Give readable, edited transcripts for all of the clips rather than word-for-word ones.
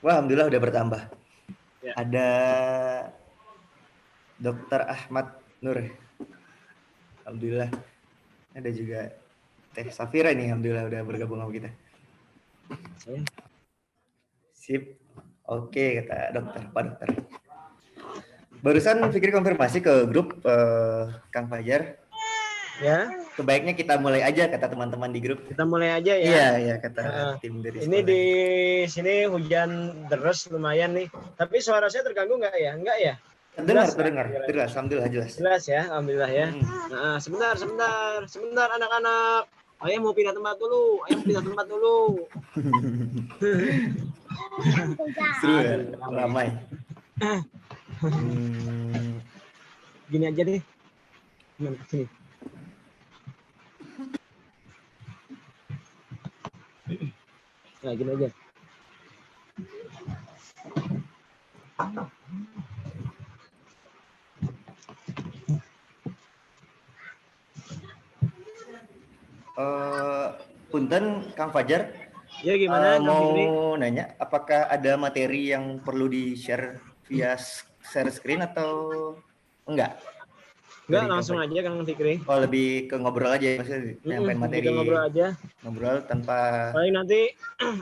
Wah, alhamdulillah udah bertambah. Ya. Ada Dr. Ahmad Nur. Alhamdulillah. Ada juga Teh Safira nih, alhamdulillah udah bergabung sama kita. Saya. Sip. Oke, kata dokter, Pak Dokter. Barusan Fikri konfirmasi ke grup Kang Fajar. Ya. Sebaiknya kita mulai aja kata teman-teman di grup. Kita mulai aja ya. Iya, iya kata tim dari Ini sekolah. di sini hujan deras lumayan nih. Tapi suara saya terganggu nggak ya? Enggak ya? Terdengar. Alhamdulillah jelas. Jelas ya, alhamdulillah ya. Nah, sebentar anak-anak. Ayah mau pindah tempat dulu. Seru ya, ramai. Gini aja deh. Gimana sini? Nah, gini aja. Punten Kang Fajar. Ya gimana? Mau nanya, apakah ada materi yang perlu di-share via share screen atau enggak? Enggak, langsung aja Kang Fikri. Oh, lebih ke ngobrol aja ya, maksudnya nyampein materi. Kita ngobrol aja. Ngobrol tanpa. Paling nanti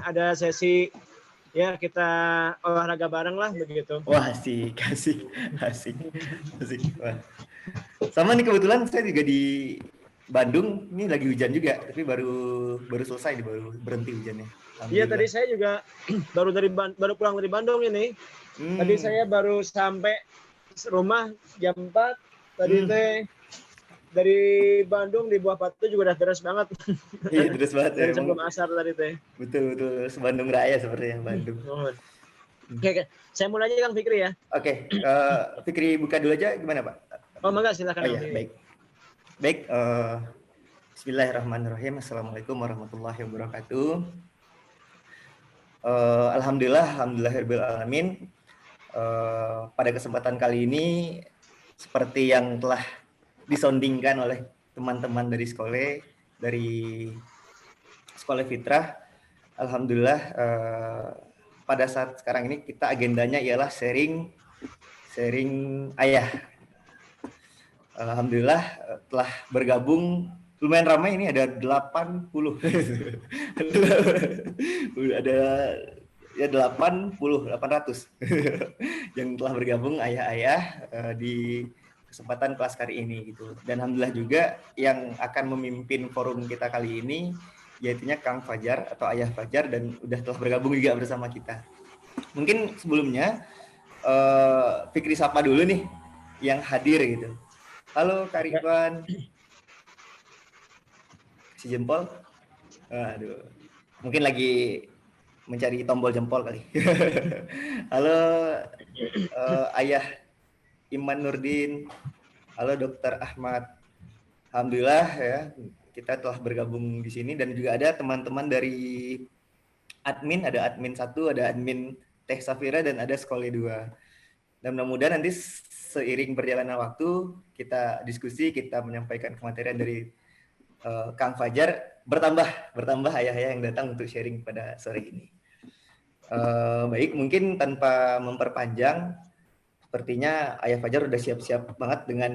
ada sesi ya kita olahraga bareng lah begitu. Wah, asik. Wah. Sama nih kebetulan saya juga di Bandung, ini lagi hujan juga, tapi baru selesai, baru berhenti hujannya. Iya, tadi saya juga baru pulang dari Bandung ini. Tadi saya baru sampai rumah jam 4. Tadi teh dari Bandung di Buah Batu juga udah deras banget. Iya, deras banget ya. Sebelum asar tadi teh. Betul, Bandung Raya seperti yang Bandung. Oke, saya mulai aja Kang Fikri ya. Oke, Fikri buka dulu aja, gimana Pak? Oh, mangga silakan. Oh iya, baik. Bismillahirrahmanirrahim. Assalamualaikum warahmatullahi wabarakatuh. Alhamdulillahirabbil alamin. Pada kesempatan kali ini, seperti yang telah disondingkan oleh teman-teman dari sekolah Fitrah, alhamdulillah pada saat sekarang ini kita agendanya ialah sharing ayah. Alhamdulillah telah bergabung lumayan ramai, ini ada 80. Ada ya 800 yang telah bergabung ayah-ayah di kesempatan kelas kali ini gitu. Dan alhamdulillah juga yang akan memimpin forum kita kali ini yaitunya Kang Fajar atau Ayah Fajar, dan udah telah bergabung juga bersama kita. Mungkin sebelumnya Fikri sapa dulu nih yang hadir gitu. Halo Kak Ridwan. Si jempol. Aduh. Mungkin lagi mencari tombol jempol kali. Halo Ayah Iman Nurdin. Halo Dr. Ahmad. Alhamdulillah ya, kita telah bergabung di sini, dan juga ada teman-teman dari admin, ada admin 1, ada admin Teh Safira, dan ada Sekolah 2. Dan mudah-mudahan nanti seiring berjalannya waktu, kita diskusi, kita menyampaikan kematerian dari Kang Fajar, bertambah ayah-ayah yang datang untuk sharing pada sore ini. Baik, mungkin tanpa memperpanjang, sepertinya Ayah Fajar udah siap-siap banget dengan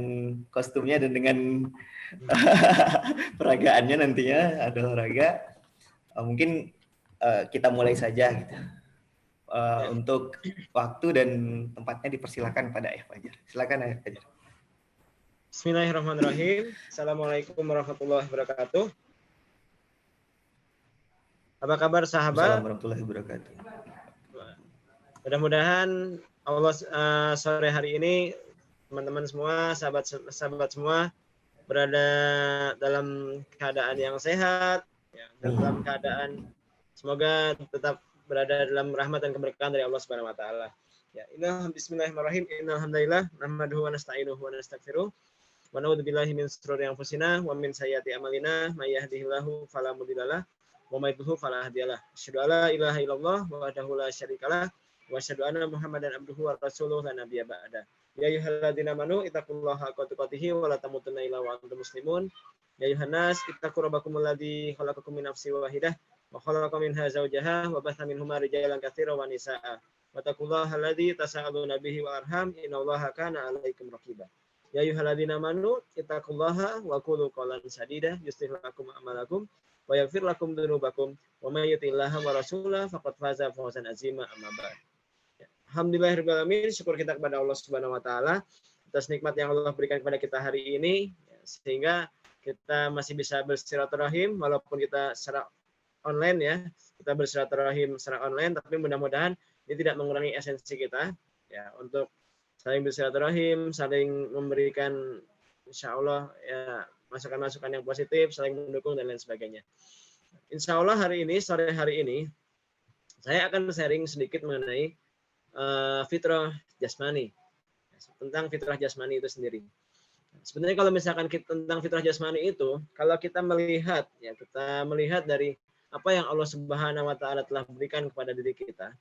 kostumnya dan dengan peragaannya nantinya, ada olahraga. Mungkin kita mulai saja gitu. Untuk waktu dan tempatnya dipersilakan pada Ayah Fajar. Silakan Ayah Fajar. Bismillahirrahmanirrahim. Assalamualaikum warahmatullahi wabarakatuh. Apa kabar sahabat? Assalamualaikum warahmatullahi wabarakatuh. Mudah-mudahan Allah sore hari ini teman-teman semua, sahabat semua berada dalam keadaan yang sehat, ya, dalam keadaan semoga tetap berada dalam rahmat dan keberkahan dari Allah Subhanahu wa taala. Ya, bismillahirrahmanirrahim. Innal hamdalillah nahmaduhu wa nasta'inuhu wa nastaghfiruh. Wa na'udzu billahi min shururi anfusina wa min sayyiati a'malina may yahdihillahu fala mudhillalah wa may yudhlil fala hadiyalah. Asyhadu alla ilaha illallah wahdahu la syarikalah wa asyhadu anna Muhammadan abduhu wa rasuluhu la nabiyya ba'da. Ya ayyuhalladzina amanu ittaqullaha haqqa tuqatih wa la tamutunna illa wa antum muslimun. Ya ayyuhan nas ittaqu rabbakumul ladzi khalaqakum min nafsin wahidah wa khalaqa minha zawjaha wa batha minhuma rijalan katsiran wa nisaa'a. Wattaqullaha alladzi tasaaluna bihi wal arham innallaha kana 'alaikum raqiba. Ya ayyuhalladzina amanu ittaqullaha wa qulu qawlan sadida yuslih lakum a'malakum wa yaghfir lakum dzunubakum wa may yuti'illaha wa rasulahu faqad faza fawzan 'azima amma ba'd. Alhamdulillahirabbil alamin, syukur kita kepada Allah Subhanahu wa taala atas nikmat yang Allah berikan kepada kita hari ini sehingga kita masih bisa bersilaturahim walaupun kita secara online ya. Kita bersilaturahim secara online, tapi mudah-mudahan ini tidak mengurangi esensi kita ya untuk saling bersilaturahim, saling memberikan insya Allah ya masukan-masukan yang positif, saling mendukung dan lain sebagainya. Insya Allah sore hari ini saya akan sharing sedikit mengenai fitrah jasmani, tentang fitrah jasmani itu sendiri. Sebenarnya kalau misalkan tentang fitrah jasmani itu, kalau kita melihat dari apa yang Allah Subhanahu wa taala telah berikan kepada diri kita,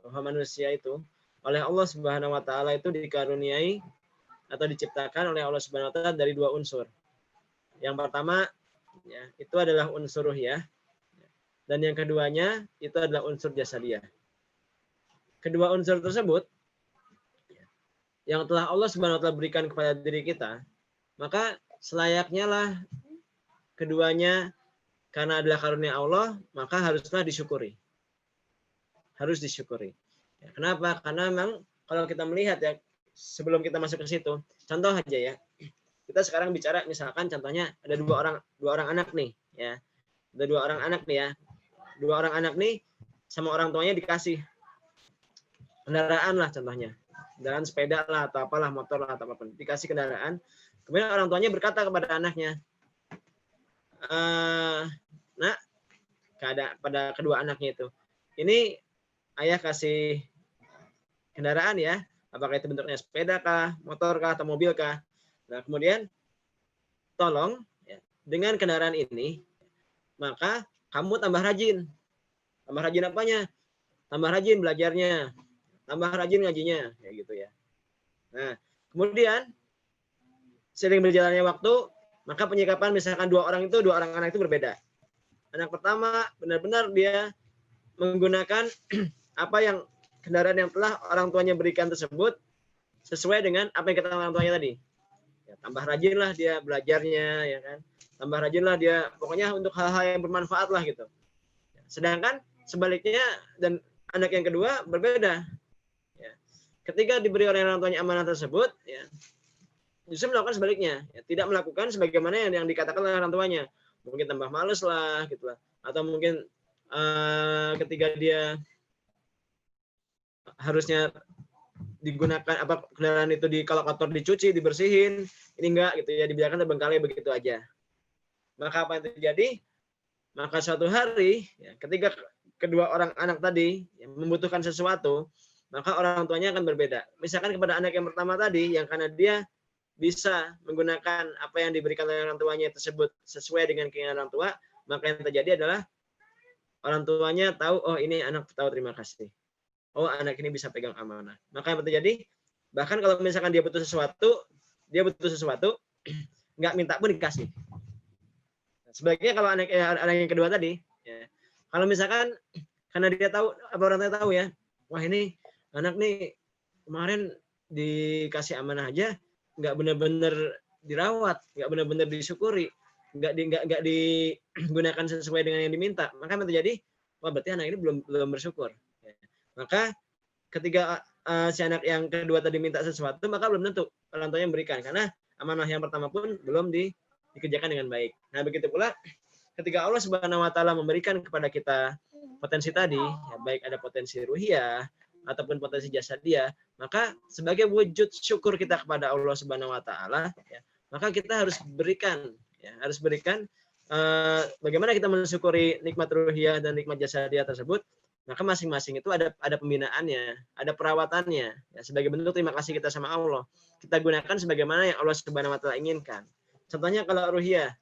bahwa manusia itu oleh Allah Subhanahu wa taala itu dikaruniai atau diciptakan oleh Allah Subhanahu wa taala dari dua unsur. Yang pertama ya, itu adalah unsur ruhiyah, dan yang keduanya itu adalah unsur jasadiyah. Kedua unsur tersebut yang telah Allah Subhanahu wa taala berikan kepada diri kita, maka selayaknya lah keduanya karena adalah karunia Allah, maka haruslah disyukuri. Harus disyukuri. Ya, kenapa? Karena memang kalau kita melihat ya, sebelum kita masuk ke situ, contoh aja ya. Kita sekarang bicara misalkan contohnya ada dua orang anak nih ya. Ada dua orang anak nih ya. Dua orang anak nih sama orang tuanya dikasih kendaraan lah contohnya. Kendaraan sepeda lah atau apalah, motor lah atau apapun. Dikasih kendaraan. Kemudian orang tuanya berkata kepada anaknya, "Nak, pada kedua anaknya itu, ini ayah kasih kendaraan ya, apakah itu bentuknya sepeda kah, motor kah, atau mobil kah. Nah, kemudian tolong ya, dengan kendaraan ini, maka kamu tambah rajin. Tambah rajin apanya? Tambah rajin belajarnya, tambah rajin ngajinya, kayak gitu ya. Nah, kemudian sering berjalannya waktu, maka penyikapan misalkan dua orang anak itu berbeda. Anak pertama benar-benar dia menggunakan apa yang kendaraan yang telah orang tuanya berikan tersebut sesuai dengan apa yang kata orang tuanya tadi. Ya, tambah rajinlah dia belajarnya, ya kan. Tambah rajinlah dia, pokoknya untuk hal-hal yang bermanfaat lah gitu. Sedangkan sebaliknya dan anak yang kedua berbeda. Ya. Ketika diberi oleh orang tuanya amanah tersebut, ya, justru melakukan sebaliknya, ya, tidak melakukan sebagaimana yang dikatakan oleh orang tuanya. Mungkin tambah males lah, gitulah. Atau mungkin ketika dia harusnya digunakan kendaraan itu kalau kotor dicuci, dibersihin, ini enggak gitu ya, dibiarkan terbengkalai begitu aja. Maka apa yang terjadi? Maka suatu hari ya, ketika kedua orang anak tadi ya, membutuhkan sesuatu, maka orang tuanya akan berbeda. Misalkan kepada anak yang pertama tadi, yang karena dia bisa menggunakan apa yang diberikan oleh orang tuanya tersebut sesuai dengan keinginan orang tua, maka yang terjadi adalah orang tuanya tahu, oh ini anak tahu terima kasih. Oh anak ini bisa pegang amanah. Maka yang terjadi, bahkan kalau misalkan dia butuh sesuatu, nggak minta pun dikasih. Sebaliknya kalau anak yang kedua tadi, ya, kalau misalkan karena dia tahu, apa orang tua tahu ya, wah ini anak nih kemarin dikasih amanah aja, nggak benar-benar dirawat, nggak benar-benar disyukuri, nggak digunakan sesuai dengan yang diminta, maka yang terjadi, wah berarti anak ini belum bersyukur. Ya. Maka ketika si anak yang kedua tadi minta sesuatu, maka belum tentu orang tuanya memberikan, karena amanah yang pertama pun belum dikerjakan dengan baik. Nah begitu pula ketika Allah Subhanahu wa taala memberikan kepada kita potensi tadi, ya, baik ada potensi ruhiyah ataupun potensi jasadiyah, maka sebagai wujud syukur kita kepada Allah Subhanahu wa taala, ya, maka kita harus berikan bagaimana kita mensyukuri nikmat ruhiyah dan nikmat jasadiyah tersebut, maka masing-masing itu ada pembinaannya, ada perawatannya, ya, sebagai bentuk terima kasih kita sama Allah. Kita gunakan sebagaimana yang Allah Subhanahu wa taala inginkan. Contohnya kalau ruhiyah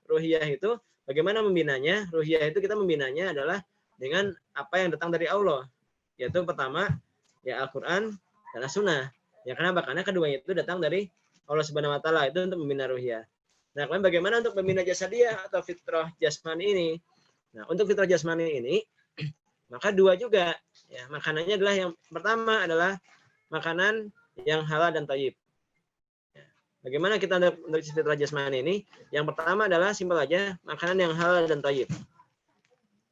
itu bagaimana membinanya? Ruhiyah itu kita membinanya adalah dengan apa yang datang dari Allah, yaitu pertama ya Al-Qur'an dan As-Sunnah. Ya kenapa? Karena keduanya itu datang dari Allah Subhanahu wa taala, itu untuk membina ruhiyah. Nah, kemudian bagaimana untuk membina jasadiyah atau fitrah jasmani ini? Nah, untuk fitrah jasmani ini maka dua juga ya. Makanannya adalah yang pertama adalah makanan yang halal dan thayyib. Bagaimana kita untuk fitrah jasmani ini? Yang pertama adalah simpel aja, makanan yang halal dan thayyib.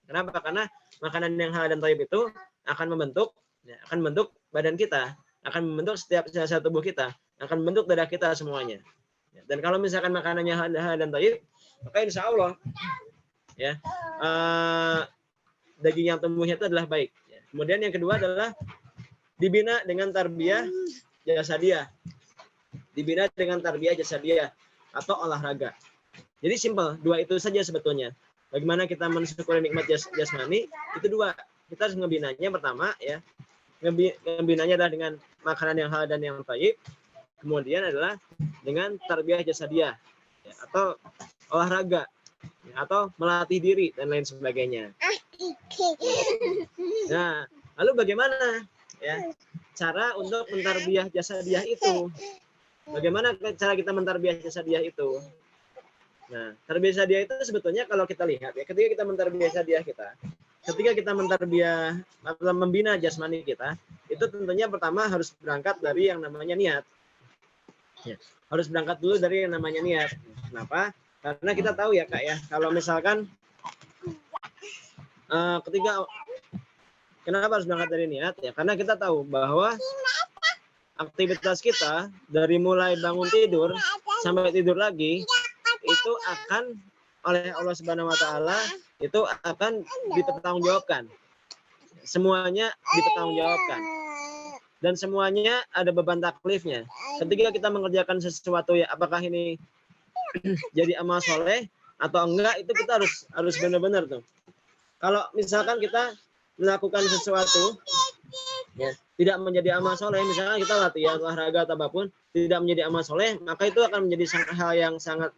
Kenapa? Karena makanan yang halal dan thayyib itu akan membentuk badan kita, akan membentuk setiap sel tubuh kita, akan membentuk darah kita semuanya. Dan kalau misalkan makanannya halal dan thayyib, maka insya Allah ya daging yang tumbuhnya itu adalah baik. Kemudian yang kedua adalah dibina dengan tarbiyah jasadiyah. Dibina dengan tarbiyah jasadiyah atau olahraga. Jadi simpel, dua itu saja sebetulnya. Bagaimana kita mensyukuri nikmat jasmani itu dua. Kita harus ngebinanya pertama ya. Ngebinanya adalah dengan makanan yang halal dan yang thayyib. Kemudian adalah dengan tarbiyah jasadiyah ya, atau olahraga ya, atau melatih diri dan lain sebagainya. Nah, lalu bagaimana ya cara untuk mentarbiyah jasadiyah itu? Bagaimana cara kita mentarbiyah jasadiyah itu? Nah, tarbiyah jasadiyah itu sebetulnya kalau kita lihat ya, ketika kita mentarbiyah jasadiyah kita, ketika kita mentarbiyah atau membina jasmani kita, itu tentunya pertama harus berangkat dari yang namanya niat. Ya, harus berangkat dulu dari yang namanya niat. Kenapa? Karena kita tahu ya Kak ya, kalau misalkan kenapa harus berangkat dari niat ya? Karena kita tahu bahwa aktivitas kita dari mulai bangun tidur sampai tidur lagi itu akan oleh Allah Subhanahu wa taala itu akan dipertanggungjawabkan. Semuanya dipertanggungjawabkan. Dan semuanya ada beban taklifnya. Ketika kita mengerjakan sesuatu ya apakah ini jadi amal soleh atau enggak itu kita harus benar-benar tuh. Kalau misalkan kita melakukan sesuatu ya, tidak menjadi amal soleh, misalnya kita latihan olahraga atau apapun tidak menjadi amal soleh, maka itu akan menjadi hal yang sangat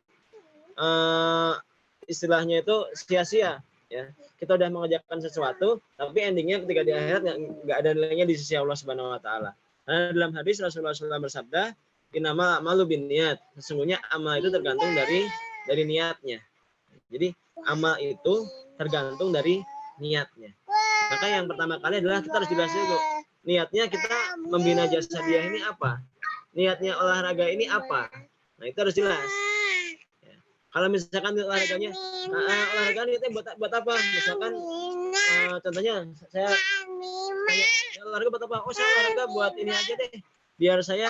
istilahnya itu sia-sia ya. Kita udah mengerjakan sesuatu tapi endingnya ketika di akhirat nggak ada nilainya di sisi Allah Subhanahu wa taala. Karena dalam hadis Rasulullah SAW bersabda, "Innamal a'malu binniyat." Sesungguhnya amal itu tergantung dari niatnya. Jadi amal itu tergantung dari niatnya. Maka yang pertama kali adalah kita harus jelas dulu. Niatnya kita membina jasadiah ini apa? Niatnya olahraga ini apa? Nah, itu harus jelas. Ya. Kalau misalkan olahraganya, olahraga niatnya buat apa? Misalkan contohnya saya tanya, olahraga buat apa? Oh, saya olahraga buat ini aja deh. Biar saya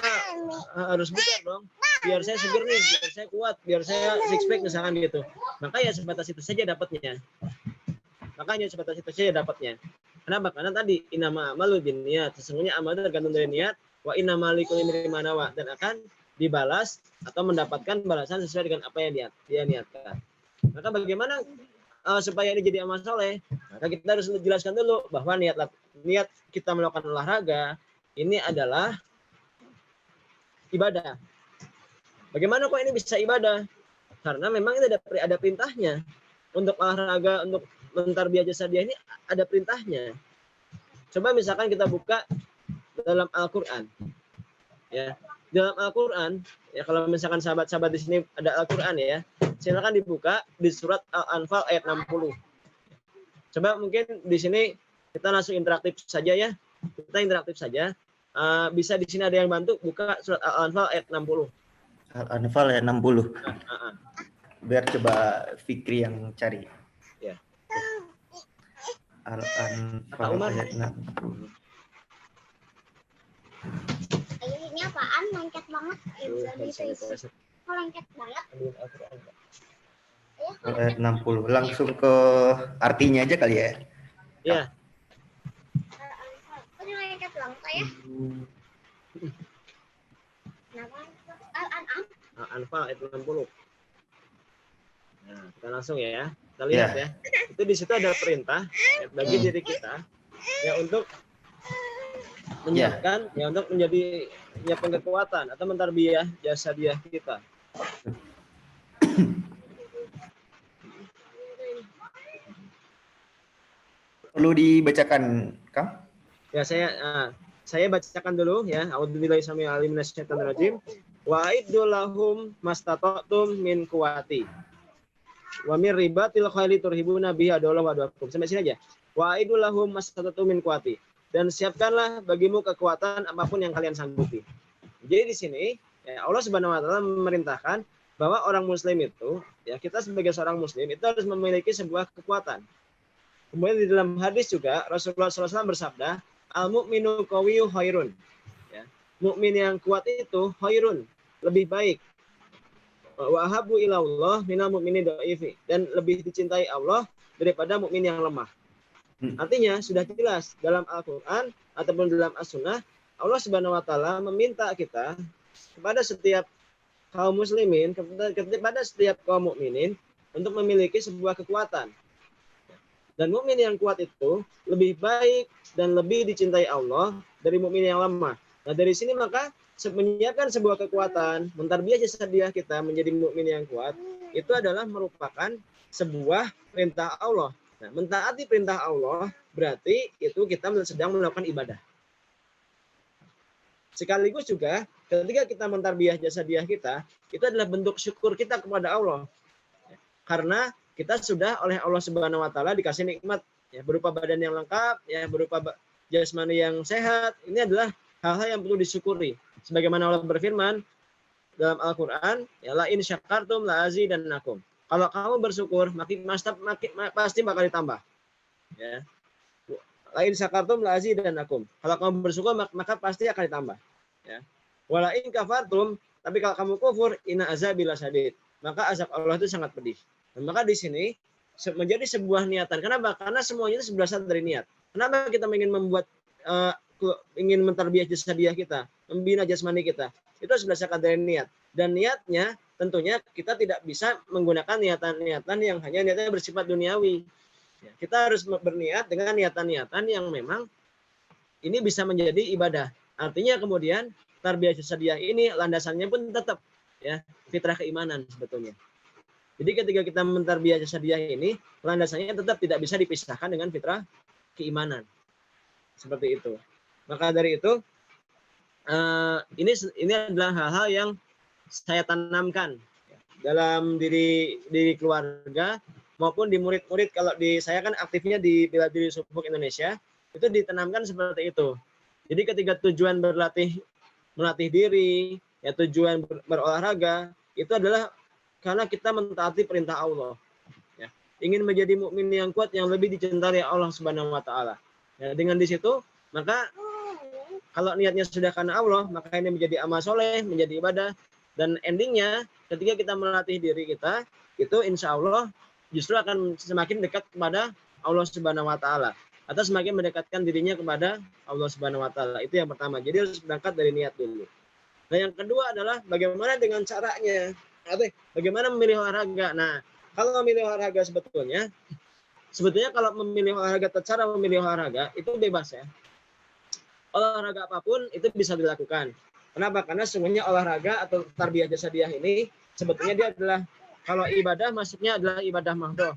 harus bugar dong. Biar saya seger nih, biar saya kuat, biar saya six pack misalkan gitu. Maka ya sebatas itu saja dapatnya. Makanya sebatas itu saja dapatnya. Kenapa? Karena tadi inama amalu binniyat. Sesungguhnya amal itu tergantung dari niat. Wa innamal likulli imrin ma nawa, dan akan dibalas atau mendapatkan balasan sesuai dengan apa yang dia niatkan. Maka bagaimana supaya ini jadi amal soleh? Maka kita harus jelaskan dulu bahwa niat kita melakukan olahraga ini adalah ibadah. Bagaimana kok ini bisa ibadah? Karena memang ini ada perintahnya. Untuk olahraga, untuk mentarbiyah jasadiyah ini ada perintahnya. Coba misalkan kita buka dalam Al-Qur'an. Ya, dalam Al-Qur'an, ya kalau misalkan sahabat-sahabat di sini ada Al-Qur'an ya, silakan dibuka di surat Al-Anfal ayat 60. Coba mungkin di sini kita langsung interaktif saja ya. Kita interaktif saja. Bisa di sini ada yang bantu buka surat Al-Anfal ayat 60. Al-Anfal ayat 60. Biar coba Fikri yang cari. Ya. Al-Anfal ayat 60. Ini apaan? Lengket banget. Kok lengket banget? Ayat 60. Langsung ke artinya aja kali ya. Iya. Ini lengket banget ya. Kenapa? Al-Anfal ayat 60. Nah, kita langsung ya. Kita lihat ya. Itu di situ ada perintah ya, bagi diri kita ya untuk menyiapkan ya untuk menyiapkan kekuatan atau mentarbiyah jasadiah kita. Perlu dibacakan, Kang? Ya, saya bacakan dulu ya. A'udzubillahi samil alim minasyaitonir rajim. Wa iddulahum mastata'tum min quwati. Wa mir ribatil khaili turhibuna bihi adallahu wa aduakum. Sampai sini aja. Wa aidul lahum mastatatu min quwati. Dan siapkanlah bagimu kekuatan apapun yang kalian sanggupi. Jadi di sini ya, Allah Subhanahu wa taala memerintahkan bahwa orang muslim itu, ya kita sebagai seorang muslim itu harus memiliki sebuah kekuatan. Kemudian di dalam hadis juga Rasulullah SAW bersabda, al-mu'minu qawiyyu khairun. Ya, mukmin yang kuat itu khairun, lebih baik. Wa ahabbu ilallah minal mu'mini dha'ifi, dan lebih dicintai Allah daripada mukmin yang lemah. Artinya sudah jelas dalam Al-Qur'an ataupun dalam As-Sunnah, Allah Subhanahu wa taala meminta kita kepada setiap kaum muslimin, kepada setiap kaum mukminin untuk memiliki sebuah kekuatan. Dan mukmin yang kuat itu lebih baik dan lebih dicintai Allah dari mukmin yang lemah. Nah, dari sini maka menyiapkan sebuah kekuatan, mentarbiyah jasadiah kita menjadi mukmin yang kuat, itu adalah merupakan sebuah perintah Allah. Nah, mentaati perintah Allah berarti itu kita sedang melakukan ibadah. Sekaligus juga ketika kita mentarbiyah jasadiah kita, itu adalah bentuk syukur kita kepada Allah. Karena kita sudah oleh Allah Subhanahu wa taala dikasih nikmat ya, berupa badan yang lengkap, ya berupa jasmani yang sehat. Ini adalah hal-hal yang perlu disyukuri. Sebagaimana Allah berfirman dalam Al-Qur'an, ya la in syakartum la azidannakum. Kalau kamu bersyukur, pasti bakal ditambah. Ya. La in syakartum la azidannakum. Kalau kamu bersyukur maka pasti akan ditambah. Ya. Wala in kafartum, tapi kalau kamu kufur, inna azabi lasyadid. Maka azab Allah itu sangat pedih. Dan maka di sini menjadi sebuah niatan. Kenapa? Karena semuanya itu berasal dari niat. Kenapa kita ingin membuat ingin mentarbiyah jasadiah kita, membina jasmani kita? Itu berdasarkan dari niat. Dan niatnya tentunya kita tidak bisa menggunakan niatan-niatan yang hanya niatnya bersifat duniawi. Ya, kita harus berniat dengan niatan-niatan yang memang ini bisa menjadi ibadah. Artinya kemudian tarbiyah jasadiah ini landasannya pun tetap ya fitrah keimanan sebetulnya. Jadi ketika kita mentarbiyah jasadiah ini, landasannya tetap tidak bisa dipisahkan dengan fitrah keimanan. Seperti itu. Maka dari itu ini adalah hal-hal yang saya tanamkan dalam diri keluarga maupun di murid-murid. Kalau di saya kan aktifnya di bela diri Sufuk Indonesia, itu ditanamkan seperti itu. Jadi ketika tujuan melatih diri, ya tujuan berolahraga itu adalah karena kita mentaati perintah Allah. Ya, ingin menjadi mukmin yang kuat yang lebih dicintai Allah Subhanahu wa taala. Ya, dengan di situ maka kalau niatnya sudah karena Allah, maka ini menjadi amal soleh, menjadi ibadah. Dan endingnya ketika kita melatih diri kita, itu insya Allah justru akan semakin dekat kepada Allah Subhanahu wa taala. Atau semakin mendekatkan dirinya kepada Allah Subhanahu wa taala. Itu yang pertama. Jadi harus berangkat dari niat dulu. Nah, yang kedua adalah bagaimana dengan caranya. Bagaimana memilih olahraga. Nah, kalau memilih olahraga sebetulnya kalau memilih olahraga, cara memilih olahraga itu bebas ya. Olahraga apapun itu bisa dilakukan. Kenapa? Karena semuanya olahraga atau tarbiyah jasadiah ini sebetulnya dia adalah, kalau ibadah masuknya adalah ibadah mahdoh.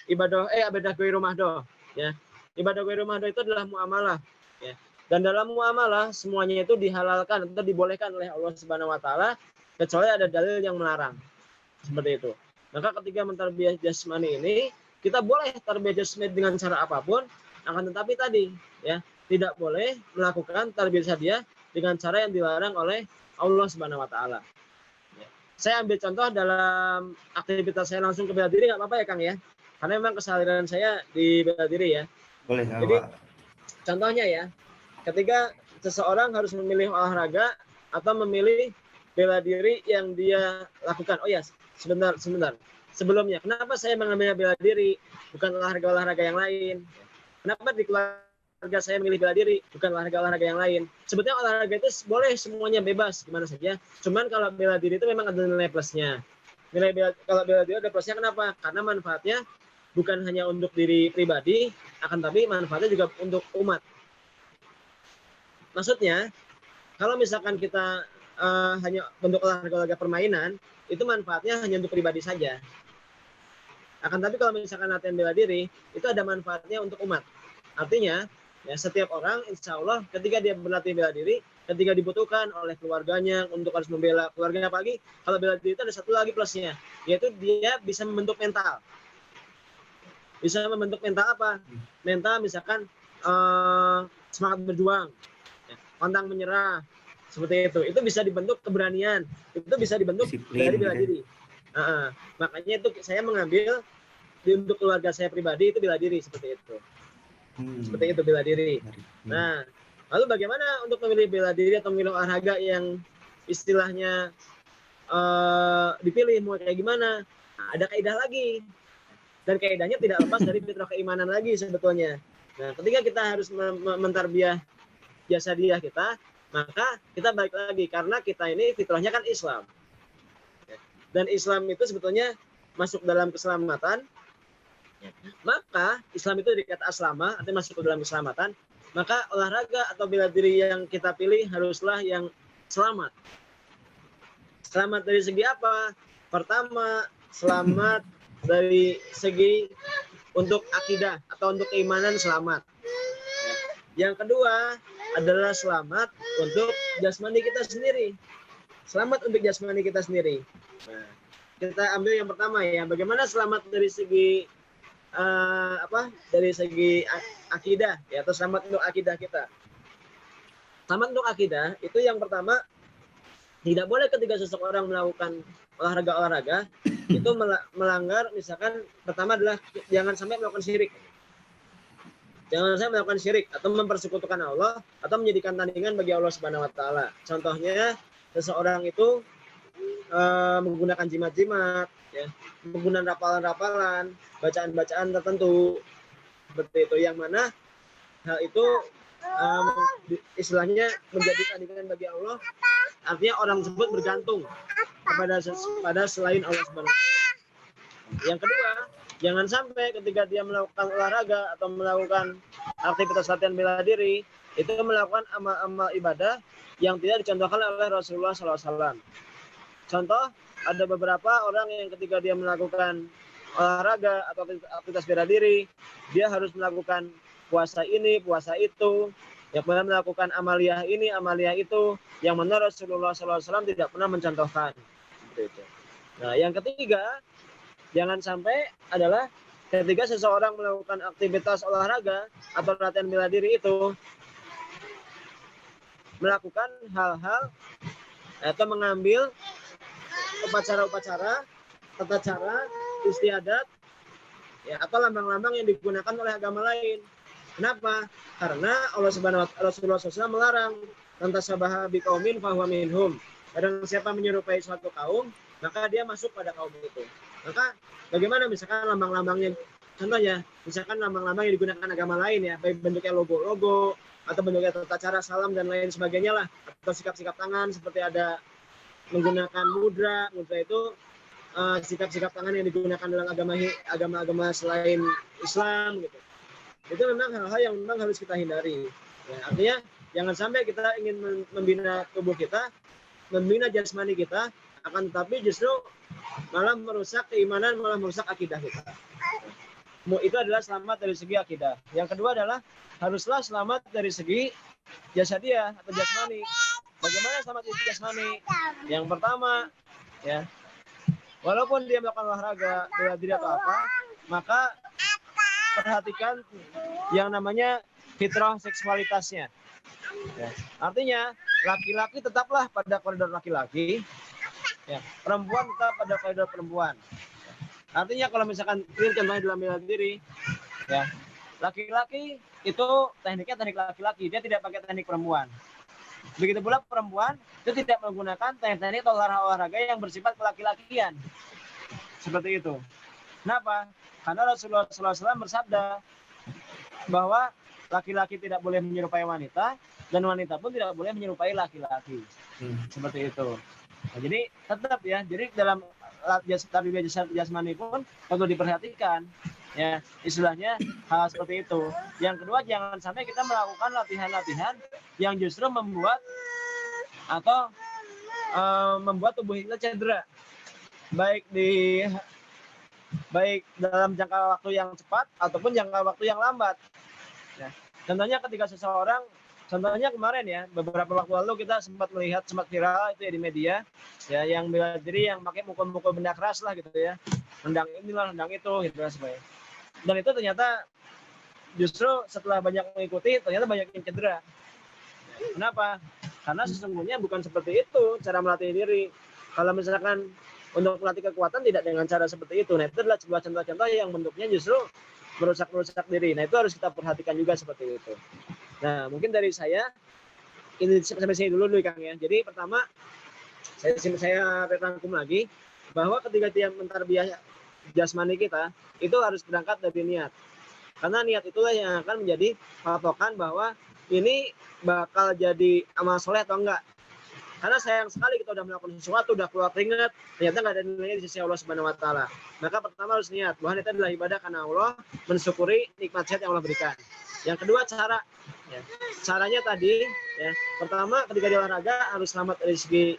Ibadah ghairu mahdoh ya. Ibadah ghairu mahdoh itu adalah muamalah ya. Dan dalam muamalah semuanya itu dihalalkan atau dibolehkan oleh Allah Subhanahu wa taala kecuali ada dalil yang melarang. Seperti itu. Maka ketika mentarbiyah jasmani ini, kita boleh tarbiyah jasmani dengan cara apapun, akan tetapi tadi ya tidak boleh melakukan tarbiyah jasadiah dengan cara yang dilarang oleh Allah Subhanahu wa taala. Ya. Saya ambil contoh dalam aktivitas saya langsung ke bela diri, nggak apa-apa ya Kang ya? Karena memang keseharian saya di bela diri ya. Boleh. Jadi contohnya ya, ketika seseorang harus memilih olahraga atau memilih bela diri yang dia lakukan. Oh ya, sebentar. Sebelumnya, kenapa saya mengambil bela diri bukan olahraga-olahraga yang lain? Kenapa di keluarga saya memilih bela diri bukan olahraga-olahraga yang lain? Sebetulnya olahraga itu boleh semuanya bebas gimana saja. Cuman kalau bela diri itu memang ada nilai plusnya. Kalau bela diri ada plusnya, kenapa? Karena manfaatnya bukan hanya untuk diri pribadi, akan tapi manfaatnya juga untuk umat. Maksudnya, kalau misalkan kita hanya bentuk olahraga permainan, itu manfaatnya hanya untuk pribadi saja. Akan tapi kalau misalkan latihan bela diri, itu ada manfaatnya untuk umat. Artinya, ya setiap orang insya Allah ketika dia berlatih bela diri, ketika dibutuhkan oleh keluarganya untuk harus membela keluarganya. Apalagi kalau bela diri itu ada satu lagi plusnya, yaitu dia bisa membentuk mental. Bisa membentuk mental apa? Mental misalkan semangat berjuang, ya, pantang menyerah, seperti itu. Itu bisa dibentuk keberanian, itu bisa dibentuk Disiplin, dari bela gitu. diri. Makanya itu saya mengambil untuk keluarga saya pribadi itu bela diri seperti itu. Seperti itu bela diri. Nah, lalu bagaimana untuk memilih bela diri atau memilih olahraga yang istilahnya dipilih mau kayak gimana? Nah, ada kaidah lagi. Dan kaidahnya tidak lepas dari fitrah keimanan lagi sebetulnya. Nah, ketika kita harus mentarbiah jasadiah kita, maka kita balik lagi karena kita ini fitrahnya kan Islam. Dan Islam itu sebetulnya masuk dalam keselamatan. Maka Islam itu dikata aslama, artinya masuk ke dalam keselamatan. Maka olahraga atau bela diri yang kita pilih haruslah yang selamat. Selamat dari segi apa? Pertama, selamat dari segi untuk akidah atau untuk keimanan selamat. Yang kedua adalah selamat untuk jasmani kita sendiri. Selamat untuk jasmani kita sendiri. Nah, kita ambil yang pertama ya, bagaimana selamat dari segi dari segi akidah ya, atau selamat untuk akidah kita. Selamat untuk akidah itu yang pertama, tidak boleh ketika seseorang melakukan olahraga itu melanggar, misalkan pertama adalah jangan sampai melakukan syirik. Jangan sampai melakukan syirik atau mempersekutukan Allah atau menjadikan tandingan bagi Allah Subhanahu wa taala. Contohnya seseorang itu menggunakan jimat-jimat, ya, menggunakan rapalan-rapalan, bacaan-bacaan tertentu seperti itu, yang mana hal itu istilahnya menjadi tandingan bagi Allah, artinya orang tersebut bergantung pada selain Allah Subhanahu wa taala. Yang kedua, jangan sampai ketika dia melakukan olahraga atau melakukan aktivitas latihan bela diri itu melakukan amal-amal ibadah yang tidak dicontohkan oleh Rasulullah SAW. Contoh, ada beberapa orang yang ketika dia melakukan olahraga atau aktivitas bela diri, dia harus melakukan puasa ini, puasa itu, yang kemudian melakukan amaliyah ini, amaliyah itu, yang mana Rasulullah SAW tidak pernah mencontohkan. Nah, yang ketiga, jangan sampai adalah ketika seseorang melakukan aktivitas olahraga atau latihan bela diri itu, melakukan hal-hal atau mengambil upacara-upacara, tata cara, istiadat, ya, atau lambang-lambang yang digunakan oleh agama lain. Kenapa? Karena Allah Subhanahu wa taala, Rasulullah SAW melarang, "Lantasabaha biqaumin fahuwa minhum." Kadang siapa menyerupai suatu kaum, maka dia masuk pada kaum itu. Maka bagaimana misalkan lambang-lambangnya? Contohnya, misalkan lambang-lambang yang digunakan agama lain ya, baik bentuknya logo-logo atau bentuknya tata cara salam dan lain sebagainya lah, atau sikap-sikap tangan seperti ada menggunakan mudra itu sikap-sikap tangan yang digunakan dalam agama selain Islam gitu. Itu memang hal-hal yang memang harus kita hindari. Ya, artinya jangan sampai kita ingin membina tubuh kita, membina jasmani kita, akan tetapi justru malah merusak keimanan, malah merusak akidah kita. Itu adalah selamat dari segi akidah. Yang kedua adalah haruslah selamat dari segi jasadiah atau jasmani. Bagaimana selamat dari jasmani? Yang pertama, ya, walaupun dia melakukan olahraga, bela diri atau apa, maka perhatikan yang namanya fitrah seksualitasnya. Ya. Artinya laki-laki tetaplah pada koridor laki-laki, ya, perempuan tetap pada koridor perempuan. Artinya kalau misalkan ini contohnya dalam bela diri, ya, laki-laki itu tekniknya teknik laki-laki, dia tidak pakai teknik perempuan. Begitu pula perempuan itu tidak menggunakan teknik atau olahraga yang bersifat kelaki-lakian. Seperti itu. Kenapa? Karena Rasulullah SAW bersabda bahwa laki-laki tidak boleh menyerupai wanita dan wanita pun tidak boleh menyerupai laki-laki. Seperti itu. Nah, jadi tetap ya, jadi dalam tarbiyah jasmani pun perlu diperhatikan. Ya, istilahnya hal seperti itu. Yang kedua, jangan sampai kita melakukan latihan-latihan yang justru membuat atau membuat tubuh kita cedera, baik dalam jangka waktu yang cepat ataupun jangka waktu yang lambat. Ya. Contohnya ketika seseorang Contohnya kemarin ya, beberapa waktu lalu kita sempat viral itu ya di media, ya yang bela diri yang pakai mukul-mukul benda keras lah gitu ya, nendang inilah, nendang itu gitu lah sebenarnya. Dan itu ternyata justru setelah banyak mengikuti, ternyata banyak yang cedera. Kenapa? Karena sesungguhnya bukan seperti itu cara melatih diri. Kalau misalkan untuk melatih kekuatan tidak dengan cara seperti itu, nah itu adalah sebuah contoh-contoh yang bentuknya justru merusak diri. Nah itu harus kita perhatikan juga seperti itu. Nah, mungkin dari saya ini sampai sini dulu Kang ya. Jadi pertama saya rangkum lagi bahwa ketika dia mentarbiyah jasmani kita itu harus berangkat dari niat. Karena niat itulah yang akan menjadi patokan bahwa ini bakal jadi amal soleh atau enggak. Karena sayang sekali kita udah melakukan sesuatu, udah keluar keringat, ternyata nggak ada nilainya di sisi Allah Subhanahu Wa Taala. Maka pertama harus niat bahwa itu adalah ibadah karena Allah, mensyukuri nikmat sehat yang Allah berikan. Yang kedua cara, ya. Caranya tadi, ya. Pertama ketika di olahraga harus selamat dari segi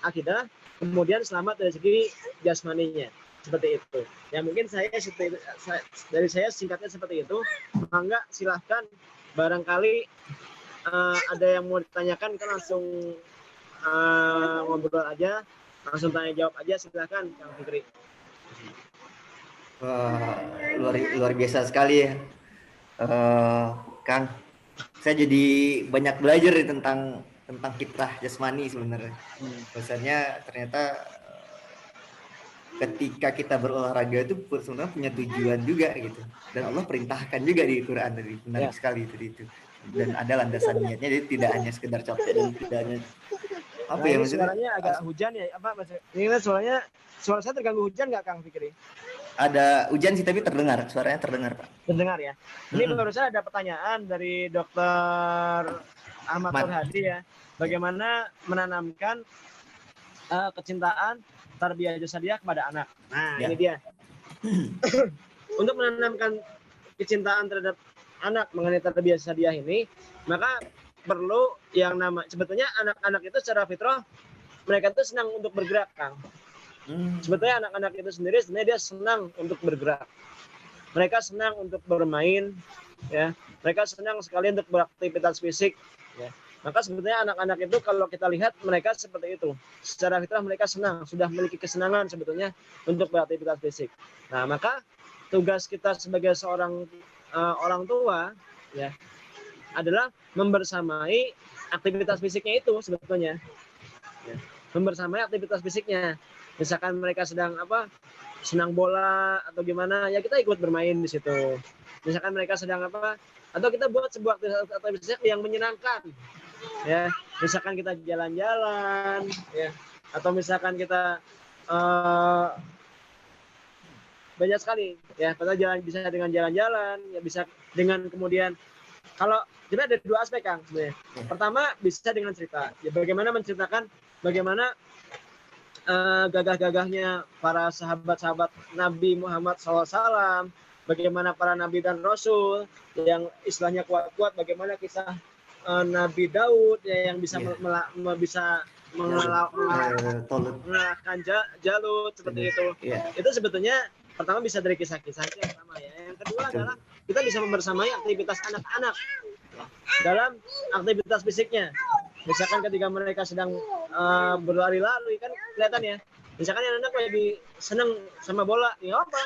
akidah, kemudian selamat dari segi jasmaninya, seperti itu. Ya mungkin dari saya singkatnya seperti itu. Mangga silahkan, barangkali ada yang mau ditanyakan kan langsung ngobrol aja, langsung tanya jawab aja, silahkan Kang Fikri. Luar biasa sekali ya, Kang. Saya jadi banyak belajar nih tentang fitrah jasmani sebenarnya. Bahasanya ternyata ketika kita berolahraga itu sebenarnya punya tujuan juga gitu. Dan Allah perintahkan juga di Quran, dari menarik sekali itu. Dan ada landasan niatnya, jadi tidak hanya sekedar capek dan tidak hanya apa ya maksudnya. Suaranya agak hujan ya, apa maksudnya? Ini suara saya terganggu hujan nggak Kang Fikri? Ada hujan sih tapi suaranya terdengar Pak. Terdengar ya. Ini barusan ada pertanyaan dari Dokter Ahmad Nurhadi ya. Bagaimana menanamkan kecintaan tarbiyah jasadiah kepada anak. Nah, ini dia. Untuk menanamkan kecintaan terhadap anak mengenai tarbiyah jasadiah ini, maka perlu yang sebetulnya anak-anak itu secara fitrah mereka itu senang untuk bergerak, Kang. Sebetulnya anak-anak itu sendiri sebenarnya dia senang untuk bergerak. Mereka senang untuk bermain, ya. Mereka senang sekali untuk beraktivitas fisik, ya. Maka sebetulnya anak-anak itu kalau kita lihat mereka seperti itu. Secara fitrah mereka senang, sudah memiliki kesenangan sebetulnya untuk beraktivitas fisik. Nah, maka tugas kita sebagai seorang orang tua, ya, adalah membersamai aktivitas fisiknya itu sebetulnya. Ya. Membersamai aktivitas fisiknya. Misalkan mereka sedang senang bola atau gimana, ya kita ikut bermain di situ. Misalkan mereka sedang atau kita buat sebuah aktivitas yang menyenangkan. Ya, misalkan kita jalan-jalan, ya, atau misalkan kita banyak sekali, ya, kita bisa dengan jalan-jalan, ya bisa dengan kemudian kalau sebenarnya ada dua aspek Kang sebenarnya. Pertama bisa dengan cerita, ya bagaimana menceritakan bagaimana gagah-gagahnya para sahabat-sahabat Nabi Muhammad SAW, bagaimana para nabi dan rasul yang istilahnya kuat-kuat, bagaimana kisah Nabi Daud ya, yang bisa mengalahkan Jalut seperti itu. Itu sebetulnya pertama bisa dari kisah-kisah yang pertama ya. Yang kedua adalah kita bisa membersamai aktivitas anak-anak dalam aktivitas fisiknya. Misalkan ketika mereka sedang berlari-lari kan kelihatan ya. Misalkan anak-anak lagi senang sama bola, ya apa?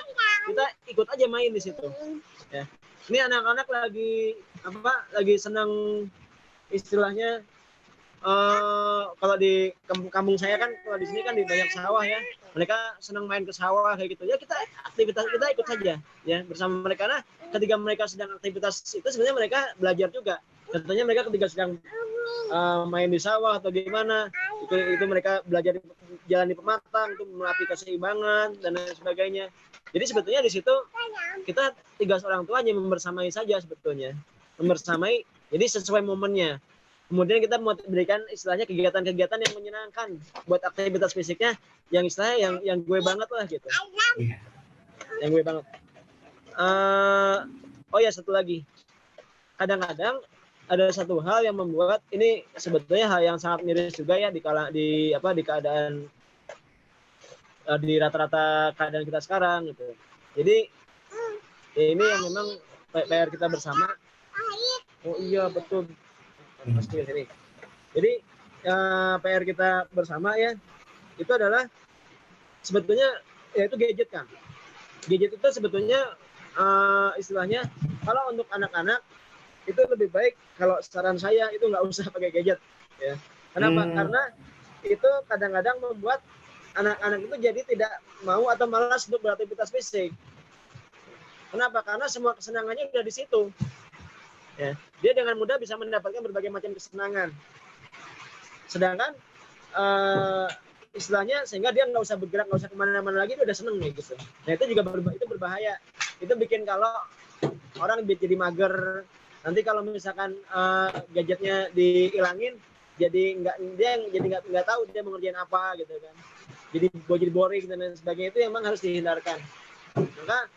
Kita ikut aja main di situ. Ya. Ini anak-anak lagi senang istilahnya kalau di kampung saya kan, kalau di sini kan di banyak sawah ya. Mereka senang main ke sawah kayak gitu. Ya kita ikut saja ya bersama mereka. Nah, ketika mereka sedang aktivitas itu sebenarnya mereka belajar juga. Contohnya mereka ketika sedang main di sawah atau gimana, itu mereka belajar jalan di pematang, itu melatih keseimbangan dan lain sebagainya. Jadi sebetulnya di situ kita tugas orang tua hanya membersamai saja sebetulnya. Membersamai, jadi sesuai momennya. Kemudian kita memberikan istilahnya kegiatan-kegiatan yang menyenangkan buat aktivitas fisiknya yang istilahnya yang gue banget lah gitu. Yang gue banget. Oh ya, satu lagi. Kadang-kadang ada satu hal yang membuat ini sebetulnya hal yang sangat miris juga ya di keadaan di rata-rata keadaan kita sekarang gitu. Jadi ini yang memang PR kita bersama. Oh iya betul. Masukin ke sini. Jadi PR kita bersama ya itu adalah sebetulnya yaitu gadget kan. Gadget itu sebetulnya istilahnya kalau untuk anak-anak itu lebih baik kalau saran saya itu nggak usah pakai gadget ya. Kenapa? Karena itu kadang-kadang membuat anak-anak itu jadi tidak mau atau malas untuk beraktivitas fisik. Kenapa? Karena semua kesenangannya udah di situ. Ya, dia dengan mudah bisa mendapatkan berbagai macam kesenangan. Sedangkan istilahnya sehingga dia nggak usah bergerak, nggak usah kemana-mana lagi, dia udah seneng nih gitu. Nah itu juga itu berbahaya. Itu bikin kalau orang jadi mager. Nanti kalau misalkan gadgetnya dihilangin, jadi nggak tahu dia mengerjain apa gitu kan. Jadi boring dan lain sebagainya, itu memang harus dihindarkan. Maka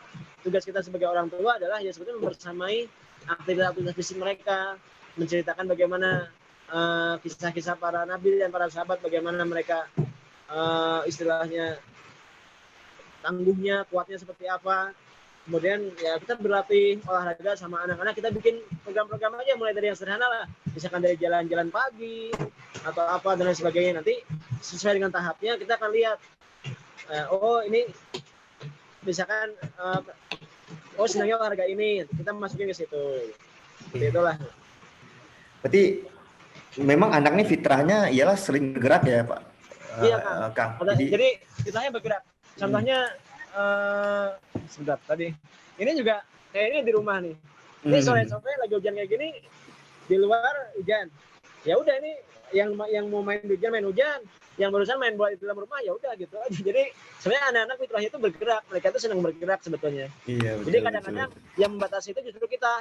tugas kita sebagai orang tua adalah ya sebetulnya membersamai aktivitas fisik mereka, menceritakan bagaimana kisah-kisah para nabi dan para sahabat, bagaimana mereka istilahnya tangguhnya, kuatnya seperti apa. Kemudian ya kita berlatih olahraga sama anak-anak, kita bikin program-program aja mulai dari yang sederhana lah, misalkan dari jalan-jalan pagi atau apa dan lain sebagainya. Nanti sesuai dengan tahapnya kita akan lihat oh ini misalkan oh senangnya olahraga ini, kita masukin ke situ. Itulah. Berarti memang anak ini fitrahnya ialah sering bergerak ya Pak? Iya Kang. Jadi fitrahnya bergerak. Contohnya sebentar tadi. Ini juga kayak ini di rumah nih. Ini sore-sore lagi hujan kayak gini, di luar hujan. Ya udah ini yang mau main hujan, yang barusan main bola di dalam rumah ya udah gitu aja. Jadi sebenarnya anak-anak fitrahnya itu bergerak, mereka itu senang bergerak sebetulnya. Iya, betul, jadi kadang-kadang yang membatasi itu justru kita.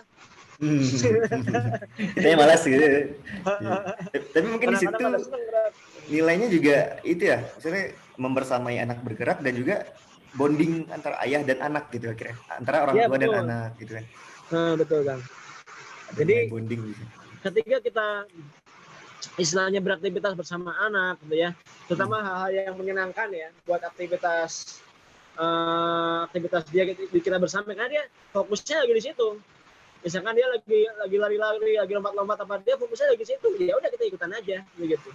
Kita malas gitu. Tapi mungkin di situ nilainya juga itu ya, maksudnya membersamai anak bergerak dan juga bonding antara ayah dan anak gitu akhirnya, antara orang tua dan anak gitu kan. Betul kan. Jadi bonding gitu. Ketika kita istilahnya beraktivitas bersama anak gitu ya, terutama hal-hal yang menyenangkan ya buat aktivitas dia kita bersama, karena dia fokusnya lagi di situ. Misalkan dia lagi lari-lari, lagi lompat-lompat apa, dia fokusnya lagi di situ. Ya udah kita ikutan aja begitu.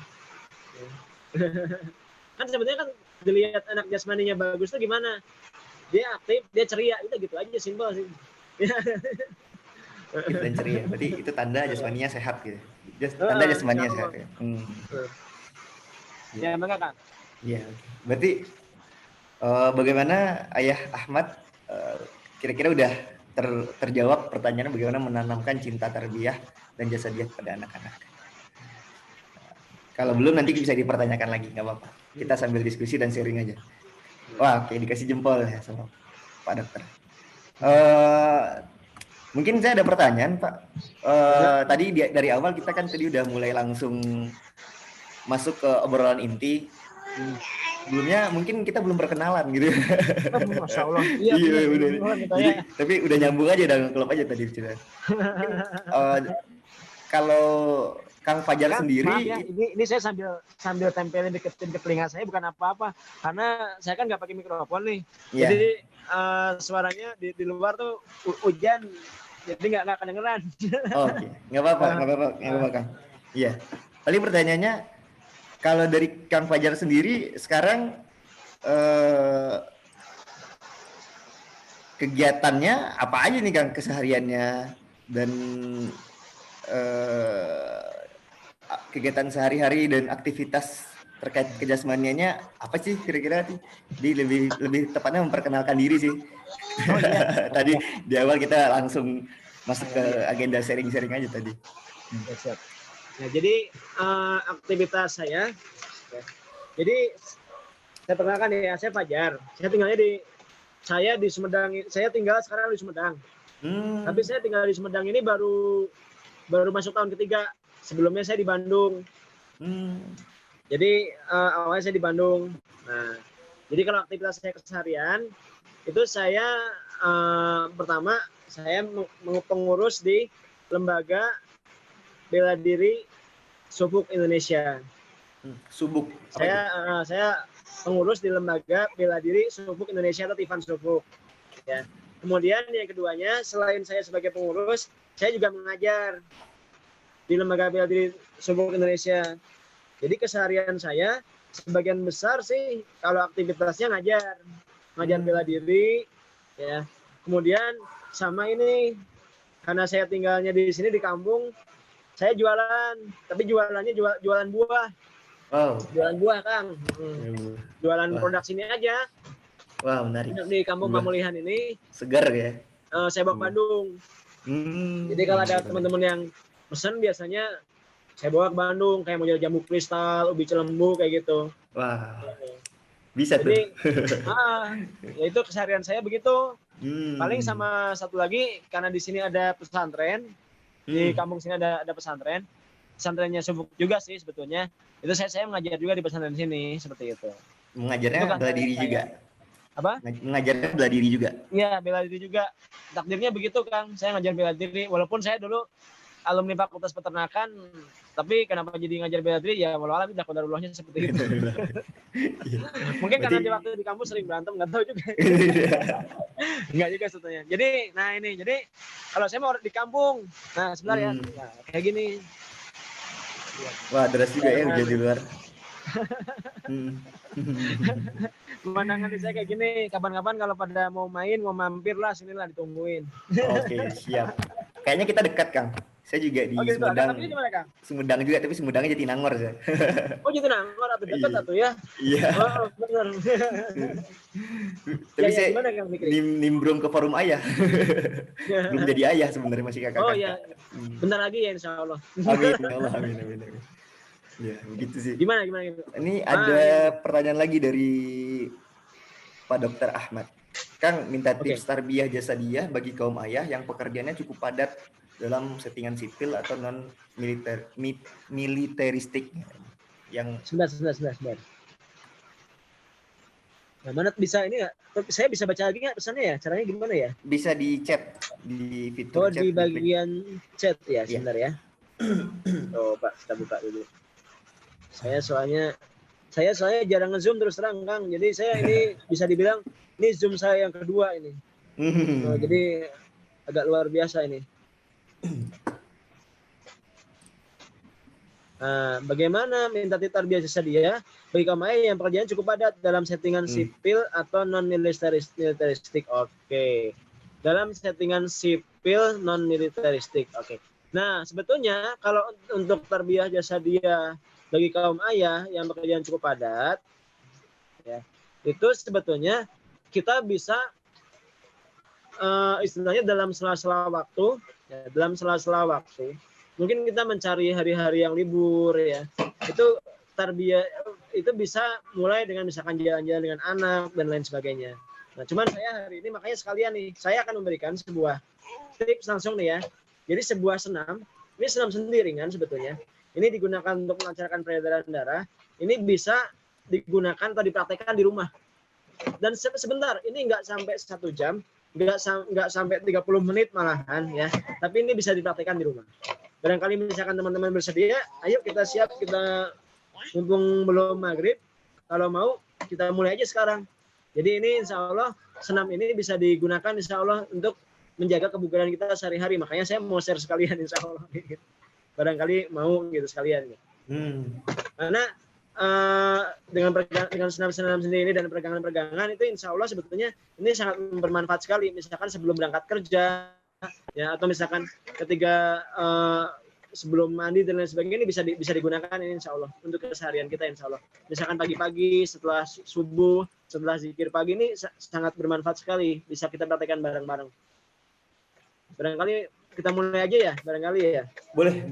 Kan sebenarnya kan dilihat anak jasmaninya bagus tuh gimana? Dia aktif, dia ceria, udah gitu aja, simpel sih. Dan ceria, berarti itu tanda jasmaninya sehat gitu. Tanda jasmaninya sehat ya. Ya, maka kan. Iya. Berarti bagaimana Ayah Ahmad kira-kira udah terjawab pertanyaannya bagaimana menanamkan cinta tarbiyah dan jasa dia kepada anak-anak. Kalau belum nanti bisa dipertanyakan lagi, nggak apa-apa. Kita sambil diskusi dan sharing aja. Wah, oke, dikasih jempol ya sama Pak Dokter. Mungkin saya ada pertanyaan Pak. Tadi dari awal kita kan tadi udah mulai langsung masuk ke obrolan inti. Sebelumnya mungkin kita belum perkenalan gitu. Masya Allah. Iya benar. Jadi tapi udah nyambung aja, udah klop aja tadi cerita. Kalau Kang Fajar sendiri, maaf ya, ini saya sambil tempelin deketin ke telinga saya, bukan apa-apa, karena saya kan nggak pakai mikrofon nih. Yeah. Jadi suaranya di luar tuh hujan, jadi nggak kedengeran. Oke, nggak apa-apa Kang. Iya. Tadi pertanyaannya, kalau dari Kang Fajar sendiri sekarang kegiatannya apa aja nih Kang, kesehariannya dan kegiatan sehari-hari dan aktivitas terkait kejasmaniannya apa sih kira-kira? Jadi lebih tepatnya memperkenalkan diri sih. Oh, iya. Tadi di awal kita langsung masuk ke agenda sharing-sharing aja tadi. Siap. Nah, jadi aktivitas saya, jadi saya perkenalkan ya, saya Fajar. Saya di Sumedang. Saya tinggal sekarang di Sumedang. Tapi saya tinggal di Sumedang ini baru masuk tahun ketiga. Sebelumnya saya di Bandung. Jadi awalnya saya di Bandung. Nah, jadi kalau aktivitas saya keseharian itu saya pertama saya pengurus di lembaga bela diri Subuk Indonesia. Subuk. Saya pengurus di lembaga bela diri Subuk Indonesia atau Tivan Subuk. Ya. Kemudian yang keduanya, selain saya sebagai pengurus, saya juga mengajar di Lembaga Bela Diri Subuh Indonesia. Jadi keseharian saya sebagian besar sih kalau aktivitasnya ngajar bela diri ya. Kemudian sama ini karena saya tinggalnya di sini di kampung, saya jualan, tapi jualannya jualan buah. Wow. Jualan buah, Kang. Jualan Wah. produk sini aja. Wah, menarik. Di kampung Buah. Pamulihan ini Segar ya. saya bawa ke Bandung. Jadi kalau ada teman-teman yang pesan biasanya saya bawa ke Bandung kayak model jambu kristal, ubi cilembu kayak gitu. Wah. Bisa Jadi, tuh. ya itu keseharian saya begitu. Paling sama satu lagi karena di sini ada pesantren. Di kampung sini ada pesantren. Pesantrennya Subuk juga sih sebetulnya. Itu saya mengajar juga di pesantren sini seperti itu. Mengajarnya bela diri juga. Apa? Mengajarnya bela diri juga. Iya, bela diri juga. Takdirnya begitu, Kang. Saya ngajar bela diri walaupun saya dulu alumni Fakultas Peternakan, tapi kenapa jadi ngajar bela diri ya walau alam tidak kodarullahnya seperti itu. Mungkin karena di waktu di kampus sering berantem, nggak tahu juga. Nggak juga sebetulnya. Jadi kalau saya mau di kampung, nah sebentar ya, nah, kayak gini. Wah, deras juga ya hujan di luar. Pemandangan di saya kayak gini, kapan-kapan kalau pada mau main, mau mampir lah, sinilah ditungguin. Oke, siap. Kayaknya kita dekat, Kang. Saya juga di gitu. Sumedang. Dimana, Kang? Sumedang juga, tapi Sumedangnya Jatinangor ya. Oh, Jatinangor atau dekat atau ya? Iya. Oh, benar. Tapi ya, saya gimana, Kang, nimbrung ke forum ayah. Belum jadi ayah sebenarnya, masih kakak. Oh iya. Bentar lagi ya insya Allah. Amin, ya Allah, amin. Ya, begitu sih. Gimana? Ini ada pertanyaan lagi dari Pak Dr. Ahmad. Kang minta tips tarbiyah jasadiyah bagi kaum ayah yang pekerjaannya cukup padat dalam settingan sipil atau non militeristik yang sebentar. Nah, mana bisa ini nggak? Saya bisa baca lagi nggak pesannya ya? Caranya gimana ya? Bisa di chat di fitur chat. Di bagian chat ya, sebentar ya. Oh, Pak, kita buka dulu. Saya soalnya jarang nge-zoom terus terang, Kang. Jadi saya ini bisa dibilang ini zoom saya yang kedua ini. Jadi agak luar biasa ini. Nah, bagaimana minta tarbiyah jasadiyah bagi kaum ayah yang pekerjaan cukup padat dalam settingan sipil atau non militeristik? Oke. Dalam settingan sipil non militeristik. Oke. Nah, sebetulnya kalau untuk tarbiyah jasadiyah bagi kaum ayah yang pekerjaan cukup padat, ya, itu sebetulnya kita bisa istilahnya dalam sela-sela waktu, mungkin kita mencari hari-hari yang libur, ya, itu tarbiyah itu bisa mulai dengan misalkan jalan-jalan dengan anak dan lain sebagainya. Nah, cuman saya hari ini makanya sekalian nih, saya akan memberikan sebuah tips langsung nih ya. Jadi sebuah senam, ini senam sendiri kan sebetulnya. Ini digunakan untuk melancarkan peredaran darah. Ini bisa digunakan atau dipraktekkan di rumah. Dan sebentar, ini nggak sampai 1 jam, nggak sampai 30 menit malahan ya. Tapi ini bisa dipraktekkan di rumah. Barangkali misalkan teman-teman bersedia, ayo kita siap, kita mumpung belum maghrib. Kalau mau, kita mulai aja sekarang. Jadi ini insya Allah, senam ini bisa digunakan insya Allah untuk menjaga kebugaran kita sehari-hari. Makanya saya mau share sekalian insya Allah. Barangkali mau gitu sekalian. Karena dengan senam-senam sendiri dan peregangan-peregangan itu insya Allah sebetulnya ini sangat bermanfaat sekali. Misalkan sebelum berangkat kerja, ya, atau misalkan ketika sebelum mandi dan lain sebagainya, ini bisa digunakan ini insya Allah untuk keseharian kita insya Allah. Misalkan pagi-pagi setelah subuh, setelah zikir pagi, ini sangat bermanfaat sekali. Bisa kita praktekkan bareng-bareng. Barangkali kita mulai aja ya, barangkali ya. Boleh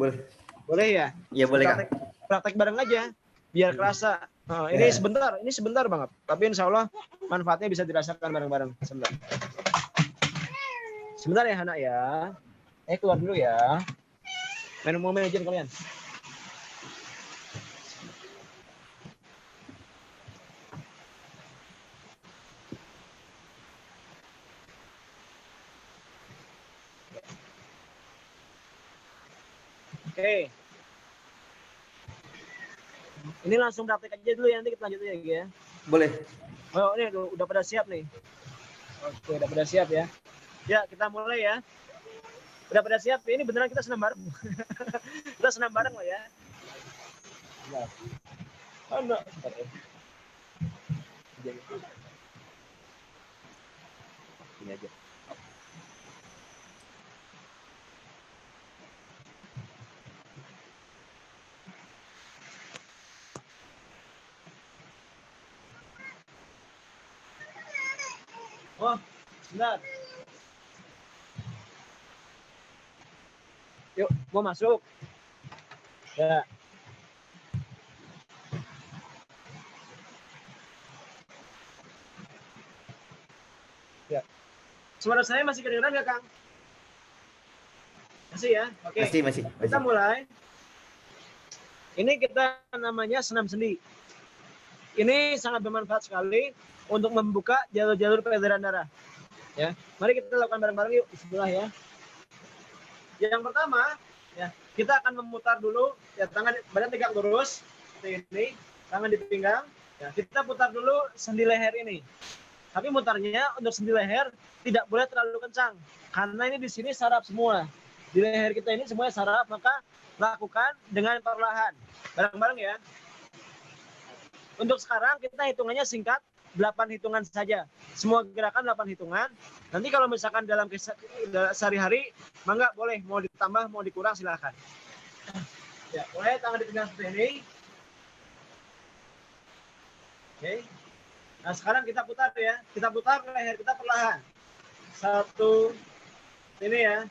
ya? Iya boleh, Kak. Praktek bareng aja, biar kerasa. Ini sebentar banget. Tapi insya Allah manfaatnya bisa dirasakan bareng-bareng. Sebentar ya, anak ya. Keluar dulu ya. Mau manajer kalian. Oke. Ini langsung praktek aja dulu ya, nanti kita lanjut lagi ya. Boleh. Oh, ini udah pada siap nih. Oke, udah pada siap ya. Ya, kita mulai ya. Udah pada siap? Ini beneran kita senam bareng. Kita senam bareng loh ya. Oh, no. Ini aja. Oh, sebentar. Yuk, mau masuk. Ya. Ya. Suara saya masih kedengeran nggak, Kang? Masih ya? Oke. Masih. Kita mulai. Ini kita namanya senam sendi. Ini sangat bermanfaat sekali untuk membuka jalur-jalur peredaran darah. Ya, mari kita lakukan bareng-bareng yuk. Bismillah ya. Yang pertama, ya kita akan memutar dulu ya tangan badan tegak lurus seperti ini, tangan di pinggang. Ya, kita putar dulu sendi leher ini. Tapi mutarnya untuk sendi leher tidak boleh terlalu kencang karena ini di sini saraf semua. Di leher kita ini semuanya saraf, maka lakukan dengan perlahan. Bareng-bareng ya. Untuk sekarang kita hitungannya singkat, 8 hitungan saja. Semua gerakan 8 hitungan. Nanti kalau misalkan dalam sehari-hari, mangga boleh mau ditambah, mau dikurang silakan. Ya, mulai tangan dipinggang seperti ini. Oke. Nah, sekarang kita putar ya. Kita putar leher kita perlahan. 1 ini ya.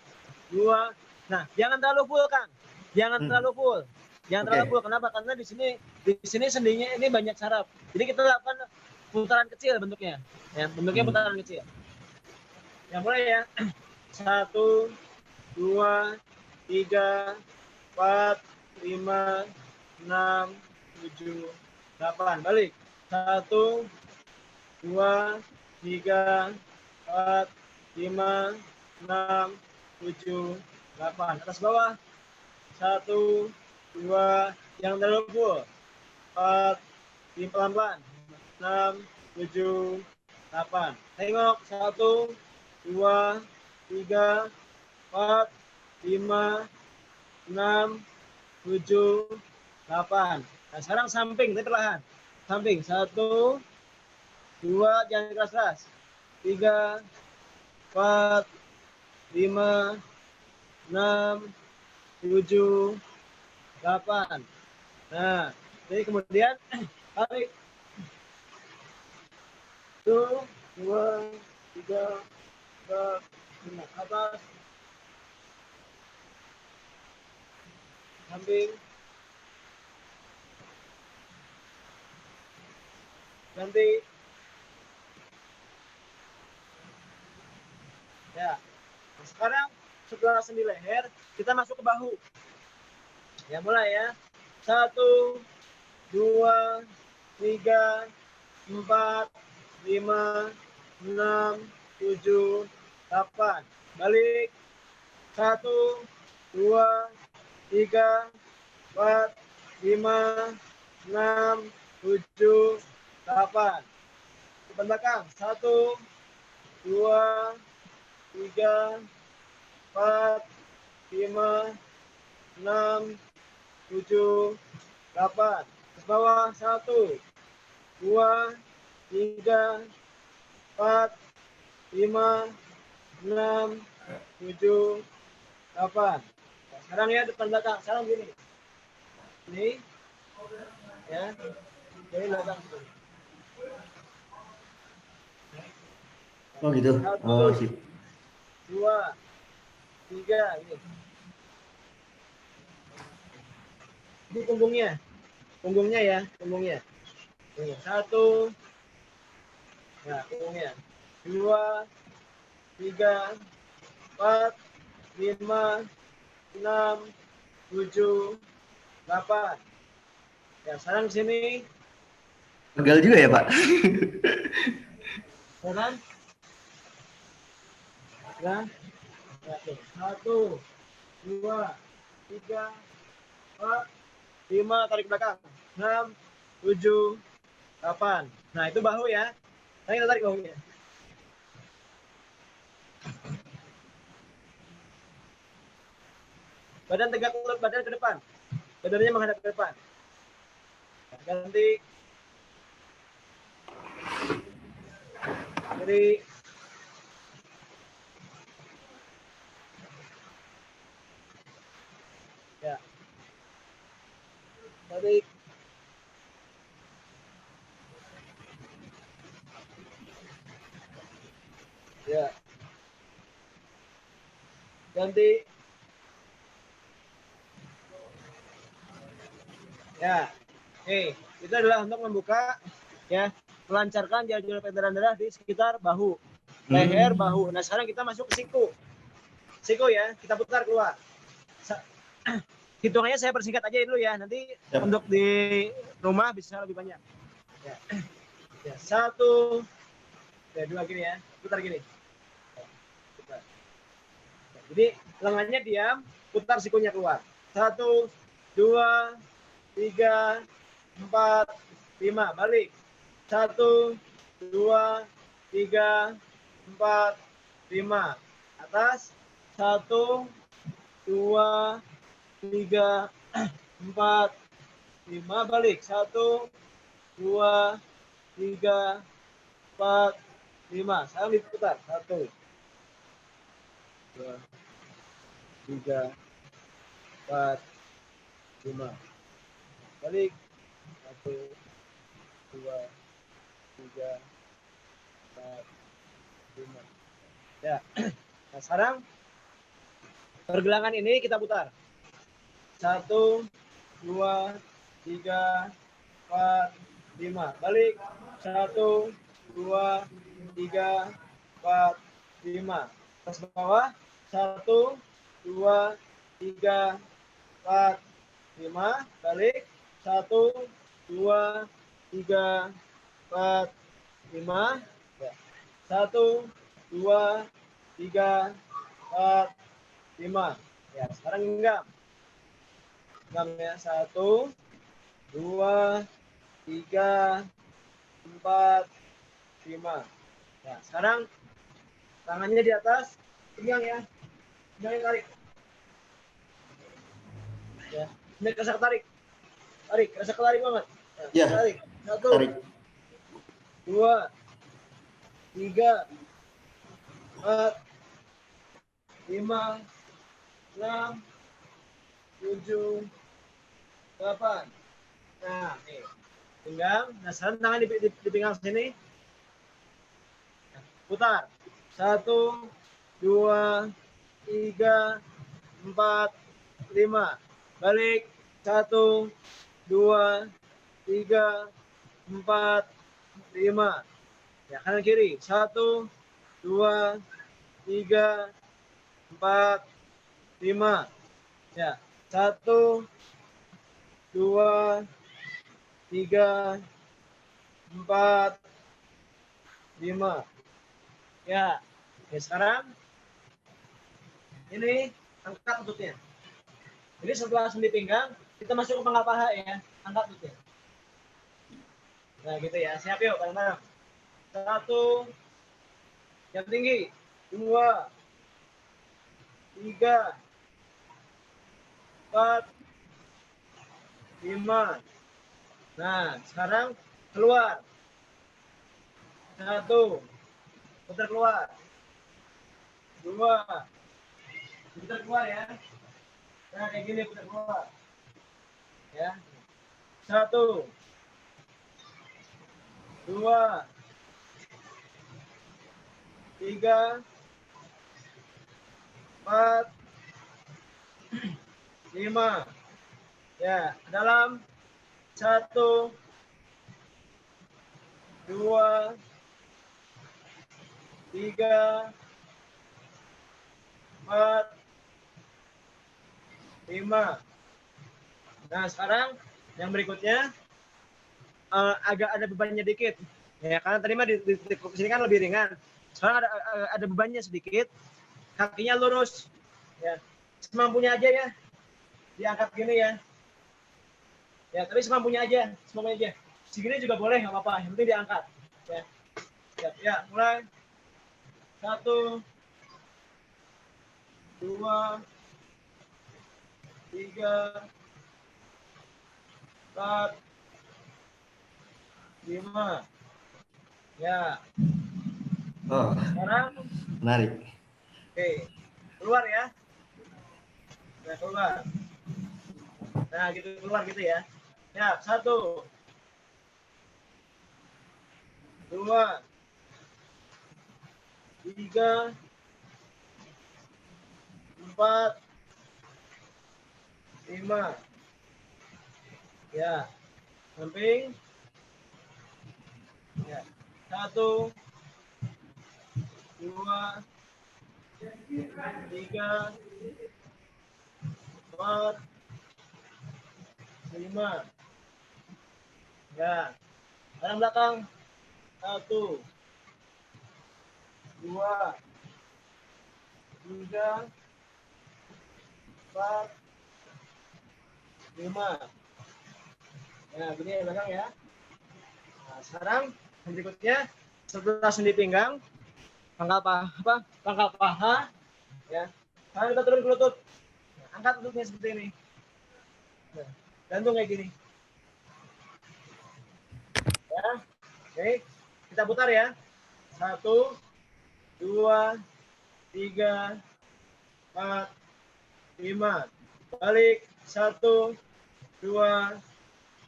2. Nah, jangan terlalu full, Kang. Jangan terlalu full. Jangan terlalu full. Kenapa? Karena di sini sendinya ini banyak saraf. Jadi kita lakukan putaran kecil bentuknya. Ya, bentuknya putaran kecil. Ya, mulai ya. 1, 2, 3, 4, 5, 6, 7, 8. Balik. 1, 2, 3, 4, 5, 6, 7, 8. Atas bawah. 1, 2, yang terlalu full. 4, 5, pelan-pelan. 6, 7, 8. Tengok. 1, 2, 3, 4, 5, 6, 7, 8. Nah, sekarang samping, tapi perlahan. Samping. 1, 2, jangan keras-keras. 3, 4, 5, 6, 7, 8. Nah, jadi kemudian tarik. 1, 2, 3, 4, 5. Atas. Samping. Ganti. Ya. Nah, sekarang setelah sendi leher, kita masuk ke bahu. Ya, mulai ya. 1, 2, 3, 4, 5, 6, 7, 8. Balik. 1, 2, 3, 4, 5, 6, 7, 8. Depan belakang. 1, 2, 3, 4, 5, 6, 7, 8. Ke bawah. 1, 2, 3, 4, 5, 6, 7, 8. Nah, sekarang ya depan belakang. Sekarang gini. Ini. Ya. Jadi belakang. Oh gitu. 1, Oh sip. 2, 3. Ini punggungnya. Punggungnya ya. Punggungnya. 1. Nah, punggungnya. 2, 3, 4, 5, 6, 7, 8. Ya, sekarang sini. Pegal juga ya Pak. Kanan. Ya. 1, 2, 3, 4, 5, tarik belakang. 6, 7, 8. Nah, itu bahu ya. Nah, kita tarik bahunya. Badan tegak, badan ke depan. Badannya menghadap ke depan. Ganti. Kiri. Ya. Tarik. Ya. Ganti. Ya. Oke, itu adalah untuk membuka ya, melancarkan jalur peredaran darah di sekitar bahu, leher, bahu. Nah, sekarang kita masuk ke siku. Siku ya, kita putar keluar. Hitungannya saya persingkat aja dulu ya, nanti untuk di rumah bisa lebih banyak. Ya. Ya, 1, ya 2 gini ya, putar gini. Putar. Jadi lengannya diam, putar sikunya keluar. 1, 2, 3, 4, 5, balik. 1, 2, 3, 4, 5. Atas. 1, 2, 3, 4, 5, balik. 1, 2, 3, 4, 5. Sekarang diputar. 1, 2, 3, 4, 5. Balik. 1, 2, 3, 4, 5. Ya. Nah, sekarang pergelangan ini kita putar. 1, 2, 3, 4, 5. Balik. 1, 2, 3, 4, 5. Atas bawah. 1, 2, 3, 4, 5. Balik. 1, 2, 3, 4, 5. Ya. 1, 2, 3, 4, 5. Ya, sekarang genggam. Genggam ya. 1, 2, 3, 4, 5. Ya, sekarang tangannya di atas, pegang ya. Jangan tarik. Ya, ini rasa tarik. Tarik, rasa tarik banget. Ya, tarik. 1, tarik. 2, 3, 4, 5, 6, 7, 8. Nah, nih. Pinggang. Nah, sekarang tangan di pinggang sini. Putar. 1, 2, 3, 4, 5. Balik. 1, 2, 3, 4, 5. Ya, kanan kiri. 1, 2, 3, 4, 5. Ya. 1, 2, 3, 4, 5. Ya. Oke, sekarang ini angkat lututnya. Jadi setelah sendi pinggang, kita masuk ke pangkal paha ya. Angkat lututnya. Nah, gitu ya. Siap yuk, bareng-bareng. 1, yang tinggi. 2, 3, 4, 5. Nah, sekarang keluar. 1, putar keluar. 2, putar keluar ya. Nah, kayak gini putar keluar. Ya. 1, 2, 3, 4, 5. Ya, dalam. 1, 2, 3, 4, 5. Nah, sekarang yang berikutnya agak ada bebannya dikit. Ya, karena tadi mah di sini kan lebih ringan. Sekarang ada bebannya sedikit. Kakinya lurus. Ya, semampunya aja ya. Diangkat gini ya. Ya, tapi semampunya aja. Segini juga boleh, nggak apa-apa. Yang penting diangkat. Ya, ya, mulai. 1, 2, 3, 4, 5. Ya, Oh, sekarang menarik. oke, keluar ya. Nah, keluar. Nah, gitu keluar gitu ya. Ya, 1, 2, 3, 4, 5. Ya, samping. Ya, 1, 2, 3, 4, 5. Ya, sekarang belakang. 1, 2, 3, 4, 5. Ya, begini ya belakang ya. Nah, sekarang yang berikutnya setelah sendi pinggang, pangkal paha, ya. Sekarang kita turun ke lutut. Nah, angkat lututnya seperti ini. Nah, gantung kayak gini. Ya, oke. Kita putar ya. 1, 2, 3, 4, 5. Balik. 1, 2,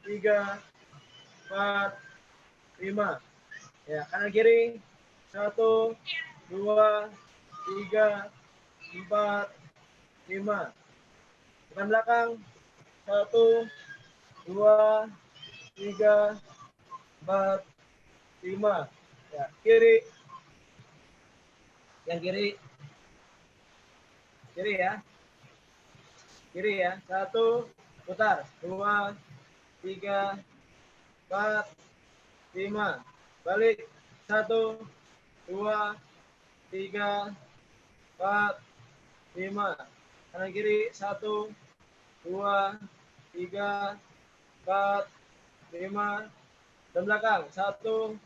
3, 4, 5. Ya, kanan kiri. 1, 2, 3, 4, 5. Depan belakang. 1, 2, 3, 4, 5. Ya, kiri. Yang kiri. Kiri ya. Kiri ya. 1, putar. 2, 3, 4, 5. Balik. 1, 2, 3, 4, 5. Kanan kiri. 1, 2, 3, 4, 5. Dan belakang. 1,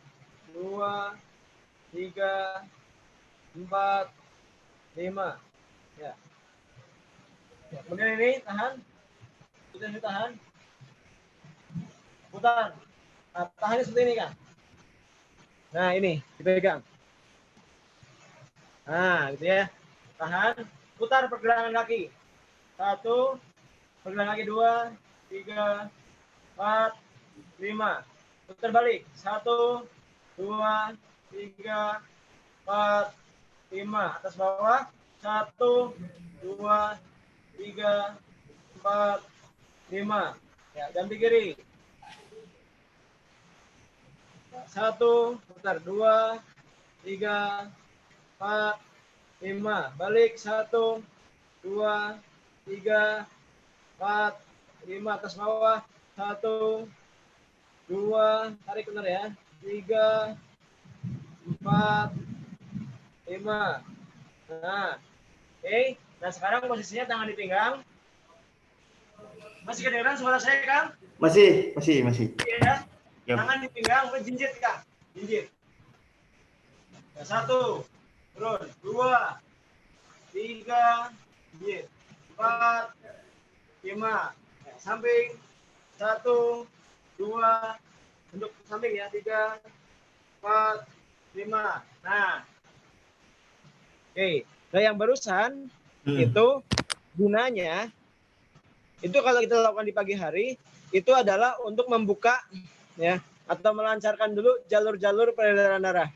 2, 3, 4, 5. Ya. Ya, kemudian ini tahan. Kita ini tahan. Putar. Nah, tahannya seperti ini kan. Nah, ini dipegang. Nah, gitu ya. Tahan. Putar pergelangan kaki. 1, pergelangan kaki 2, 3, 4, 5. Putar balik. 1, 2, 3, 4, 5. Atas bawah. 1, 2, 3, 4, 5. Ya, ganti kiri. 1, putar. 2, 3, 4, 5. Balik. 1, 2, 3, 4, 5. Atas bawah. 1, 2, tarik benar ya. 3, 4, 5. Nah, oke. Nah, sekarang posisinya tangan di pinggang. Masih kedengeran suara saya, Kang? Masih. Iya. Yap. Tangan di pinggang, jinjit, Kang. Jinjit. Ya, 1, turun. 2, 3, jinjit. 4, 5. Ya, samping. 1, 2, untuk samping ya. 3, 4, 5. Nah, oke. Nah, yang barusan itu gunanya itu kalau kita lakukan di pagi hari itu adalah untuk membuka ya atau melancarkan dulu jalur-jalur peredaran darah.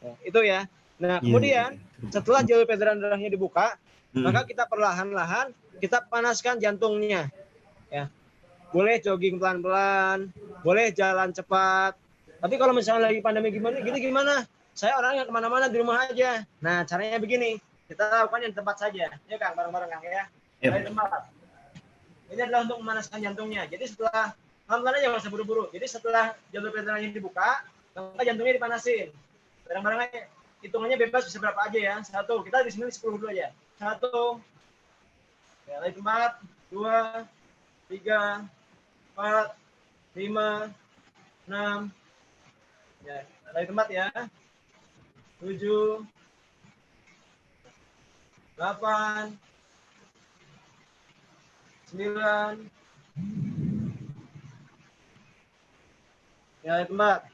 Ya, itu ya. Nah, kemudian setelah jalur peredaran darahnya dibuka, maka kita perlahan-lahan kita panaskan jantungnya. Ya. Boleh jogging pelan-pelan, boleh jalan cepat. Tapi kalau misalnya lagi pandemi gimana? Saya orangnya kemana-mana di rumah aja. Nah, caranya begini. Kita lakukan yang tempat saja. Ya, Kang, bareng-bareng, Kang, ya. Dari tempat. Ini adalah untuk memanaskan jantungnya. Jadi setelah, pelan-pelan aja, nggak usah buru-buru. Jadi setelah jalur peredarannya dibuka, maka jantungnya dipanasin. Bareng-bareng aja. Hitungannya bebas bisa berapa aja ya. 1, kita di sini 10 dulu aja. 1, ya, dari tempat. 2, 3, 4, 5, 6, ya, dari tempat ya. 7, 8, 9. Ya, tempat.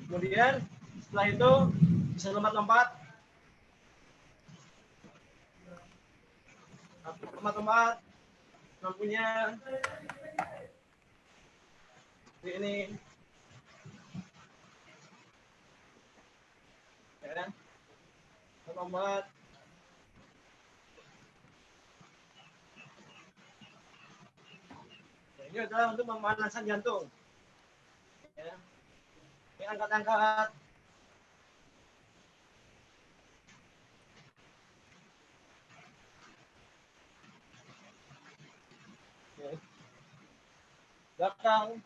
Kemudian setelah itu bisa lompat-lompat. Lampunya ini. Ya kan? Lompat. Ini adalah untuk pemanasan jantung. Ya. Ini angkat-angkat. Ya. Belakang.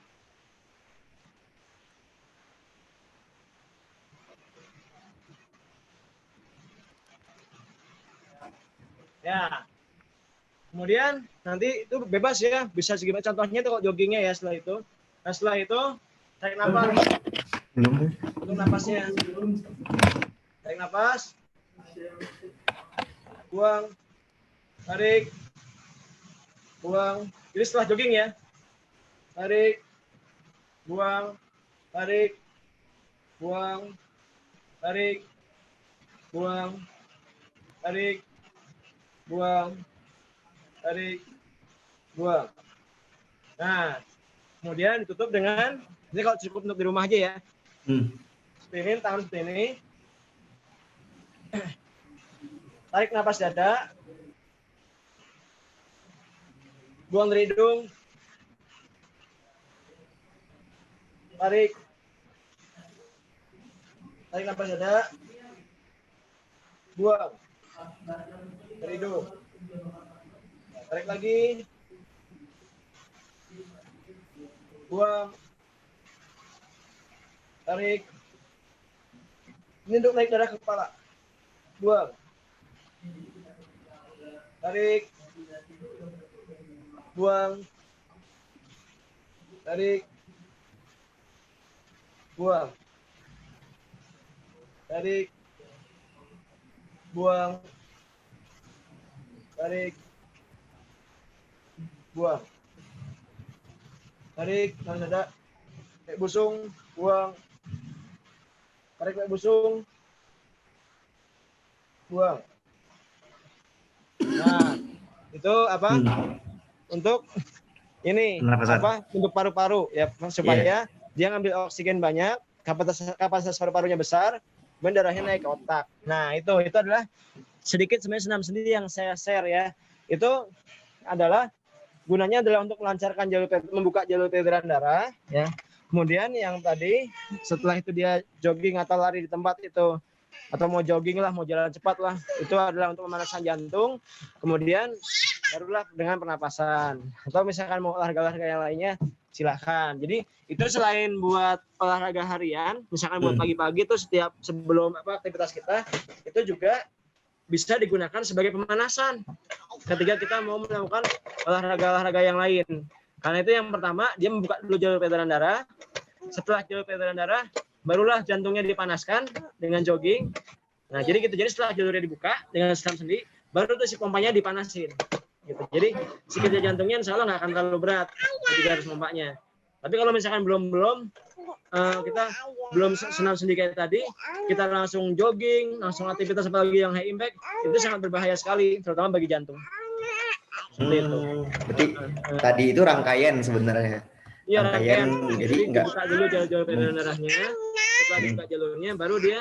Ya. Kemudian nanti itu bebas ya, bisa segimana contohnya itu kalau joggingnya ya setelah itu. Nah setelah itu tarik nafas. Untuk nafasnya. Tarik nafas. Buang. Tarik. Buang. Jadi setelah jogging ya. Tarik. Buang. Tarik. Buang. Tarik. Buang. Tarik. Buang. Tarik, buang. Nah, kemudian ditutup dengan, ini kalau cukup untuk di rumah aja ya. Seperti ini, tangan seperti ini. Tarik napas dada. Buang dari hidung. Tarik. Tarik napas dada. Buang. Dari hidung. Tarik lagi. Buang. Tarik. Ini untuk naik darah ke kepala. Buang. Tarik. Buang. Tarik. Buang. Tarik. Buang. Tarik. Buang. Tarik, tarik dada. Kayak busung, buang. Tarik kayak busung. Buang. Nah, itu apa? Untuk ini apa? Untuk paru-paru ya supaya dia ngambil oksigen banyak, kapasitas paru-parunya besar, kemudian darahnya naik ke otak. Nah, itu adalah sedikit sebenarnya senam sendi yang saya share ya. Itu adalah gunanya adalah untuk melancarkan membuka jalur peredaran darah ya. Kemudian yang tadi setelah itu dia jogging atau lari di tempat itu atau mau jogging lah, mau jalan cepat lah, itu adalah untuk pemanasan jantung. Kemudian barulah dengan pernapasan. Atau misalkan mau olahraga yang lainnya silahkan. Jadi itu selain buat olahraga harian, misalkan buat pagi-pagi tuh setiap sebelum aktivitas kita, itu juga bisa digunakan sebagai pemanasan ketika kita mau melakukan olahraga yang lain. Karena itu yang pertama, dia membuka dulu jalur peredaran darah. Setelah jalur peredaran darah, barulah jantungnya dipanaskan dengan jogging. Nah, jadi gitu. Jadi setelah jalurnya dibuka dengan senam sendi, baru tuh si pompanya dipanasin. Gitu. Jadi si kerja jantungnya insya Allah nggak akan terlalu berat ketika harus pompanya. Tapi kalau misalkan kita belum senam sendi kayak tadi, kita langsung jogging, langsung aktivitas apalagi yang high impact, itu sangat berbahaya sekali, terutama bagi jantung. Berarti tadi itu rangkaian sebenarnya. Iya, rangkaian. Jadi enggak dibuka dulu jalur peredaran darahnya, setelah dibuka jalurnya, baru dia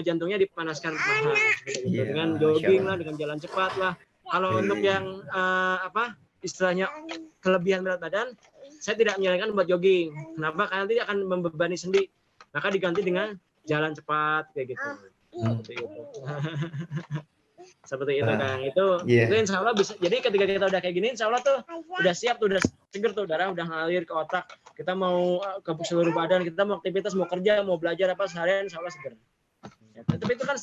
jantungnya dipanaskan perlahan. Dengan jogging lah, dengan jalan cepat lah. Kalau untuk yang istilahnya kelebihan berat badan, saya tidak menyarankan buat jogging. Kenapa? Karena nanti akan membebani sendi. Maka diganti dengan jalan cepat kayak gitu. Seperti itu Kang. Itu insya Allah bisa. Jadi ketika kita udah kayak gini, insya Allah tuh udah siap tuh, udah seger tuh, darah udah ngalir ke otak. Kita mau ke seluruh badan, kita mau aktivitas, mau kerja, mau belajar apa seharian, insya Allah seger. Ya, tapi itu kan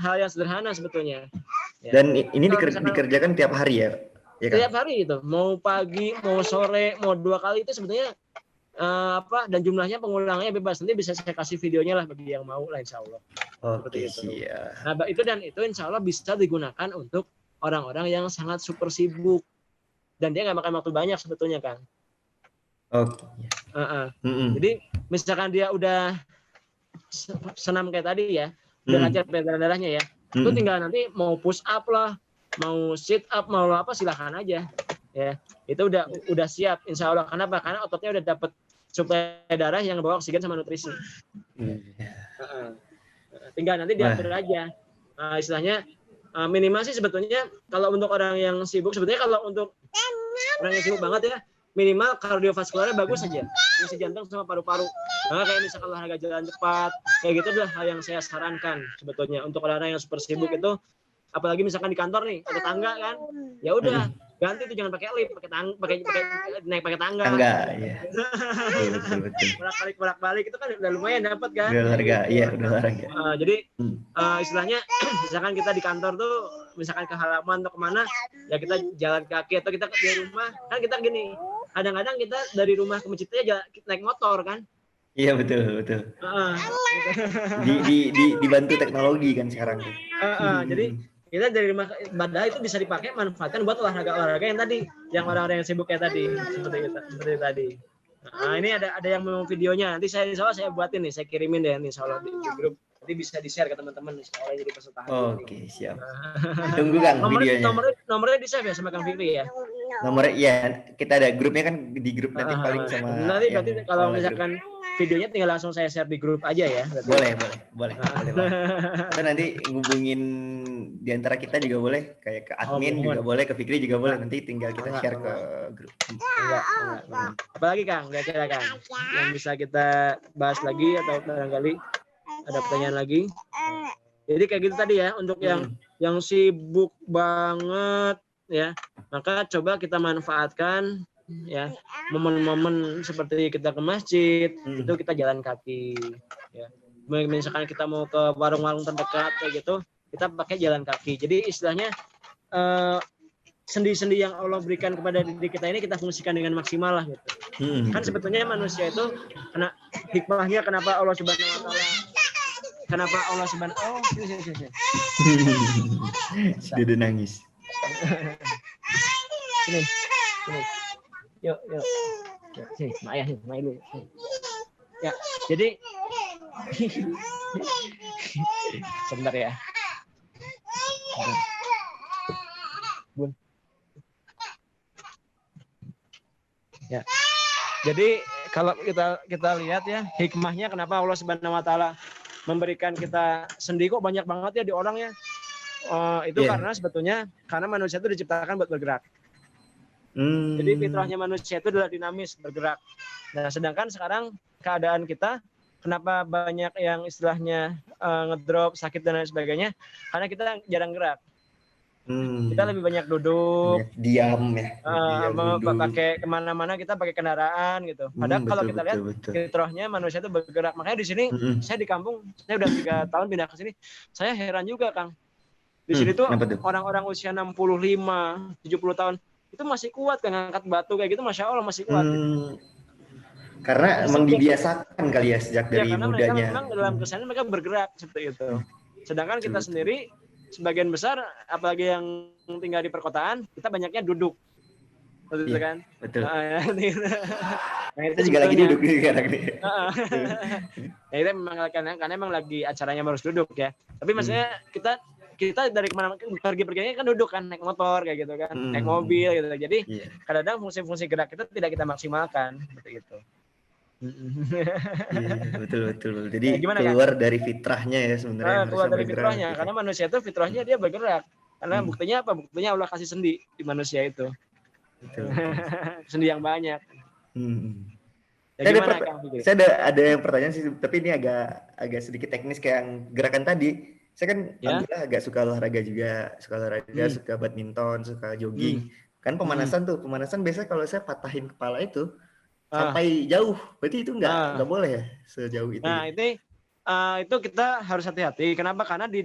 hal yang sederhana sebetulnya. Ya. Dan ini dikerjakan tiap hari ya? Ya kan? Tiap hari gitu, mau pagi, mau sore, mau 2 kali itu sebetulnya dan jumlahnya pengulangnya bebas. Nanti bisa saya kasih videonya lah bagi yang mau lah insya Allah. Oke, siap. Nah itu insya Allah bisa digunakan untuk orang-orang yang sangat super sibuk dan dia nggak makan waktu banyak sebetulnya kan. Oke. Jadi misalkan dia udah senam kayak tadi ya, udah lancar peredaran darahnya ya, itu tinggal nanti mau push up lah, mau sit up, mau apa silahkan aja ya. Itu udah siap insya Allah. Kenapa? Karena ototnya udah dapet suplai darah yang bawa oksigen sama nutrisi. Tinggal nanti diatur aja. Istilahnya minimal sih sebetulnya kalau untuk orang yang sibuk, sebetulnya kalau untuk orang yang sibuk banget ya, minimal kardiovaskularnya bagus aja, fungsi jantung sama paru-paru. Nah, kayak misalkan olahraga jalan cepat, kayak gitu adalah hal yang saya sarankan sebetulnya untuk orang-orang yang super sibuk itu. Apalagi misalkan di kantor nih ada tangga kan, ya udah ganti tuh, jangan pakai lift, pakai naik pakai tangga. Ya. Betul. Bolak-balik itu kan udah lumayan dapat kan. Udah olahraga, iya udah olahraga. Jadi istilahnya misalkan kita di kantor tuh, misalkan ke halaman atau kemana, ya kita jalan kaki atau kita di rumah kan kita gini. Kadang-kadang kita dari rumah ke masjid aja naik motor kan. Iya betul. Dibantu teknologi kan sekarang. Jadi kita dari rumah padahal itu bisa dipakai manfaatkan buat olahraga yang tadi, yang orang-orang yang sibuk kayak tadi, seperti tadi. Nah, ini ada yang mau videonya, nanti saya buatin nih, saya kirimin deh nih insyaallah di grup. Nanti bisa di-share ke teman-teman insyaallah jadi peserta. Oke, siap. Tunggu Kang videonya. Nomornya di-save ya sama Kang Fikri ya. Nomornya ya, kita ada grupnya kan, di grup nanti paling sama. Nanti berarti kalau misalkan videonya tinggal langsung saya share di grup aja ya. Boleh. Atau nanti ngubungin di antara kita juga boleh, kayak ke admin juga boleh, ke Fikri juga boleh. Nanti tinggal kita share ke grup. Enggak. Apalagi Kang, kira-kira Kang yang bisa kita bahas lagi atau barangkali ada pertanyaan lagi. Jadi kayak gitu tadi ya, untuk yang sibuk banget ya, maka coba kita manfaatkan ya momen-momen seperti kita ke masjid, itu kita jalan kaki ya. Misalkan kita mau ke warung-warung terdekat kayak gitu, kita pakai jalan kaki. Jadi istilahnya sendi-sendi yang Allah berikan kepada diri kita ini kita fungsikan dengan maksimal lah gitu. Kan sebetulnya manusia itu karena hikmahnya kenapa Allah Subhanahu wa taala Dia nangis. Sini. Yuk. Sini, Maya dulu. Ya, jadi sebentar ya. Bun. Ya. Jadi kalau kita lihat ya, hikmahnya kenapa Allah Subhanahu wa taala memberikan kita sendi kok banyak banget ya di orang ya. Itu karena sebetulnya karena manusia itu diciptakan buat bergerak. Jadi fitrahnya manusia itu adalah dinamis, bergerak. Nah, sedangkan sekarang keadaan kita kenapa banyak yang istilahnya ngedrop, sakit dan lain sebagainya? Karena kita jarang gerak. Kita lebih banyak duduk, diam ya. Pakai kemana-mana kita pakai kendaraan gitu. Padahal kalau kita lihat fitrahnya manusia itu bergerak. Makanya di sini saya di kampung, saya udah 3 tahun pindah ke sini. Saya heran juga Kang. Di sini tuh orang-orang usia 65, 70 tahun itu masih kuat kan, ngangkat batu kayak gitu, masya Allah masih kuat. Karena emang dibiasakan kali ya sejak dari mudanya. Mereka memang dalam keseharian mereka bergerak seperti itu. Sedangkan kita sendiri sebagian besar, apalagi yang tinggal di perkotaan, kita banyaknya duduk, betul kan? Betul. Nah, itu juga lagi duduk sekarang nih. Nah, itu memang karena emang lagi acaranya harus duduk ya. Tapi maksudnya kita dari kemana pergi-perginya kan duduk kan, naik motor kayak gitu kan, naik mobil gitu. Jadi kadang-kadang fungsi-fungsi gerak kita tidak kita maksimalkan seperti itu. Betul. Jadi keluar kan? Dari fitrahnya ya sebenarnya. Keluar dari fitrahnya, karena manusia itu fitrahnya dia bergerak. Karena buktinya apa? Buktinya Allah kasih sendi di manusia itu. Betul. Sendi yang banyak. Saya ada yang pertanyaan sih, tapi ini agak sedikit teknis kayak yang gerakan tadi. Saya kan alhamdulillah agak suka olahraga juga, suka badminton, suka jogging. Kan pemanasan biasanya kalau saya patahin kepala itu sampai jauh, berarti itu nggak boleh ya sejauh itu. Nah itu kita harus hati-hati. Kenapa? Karena di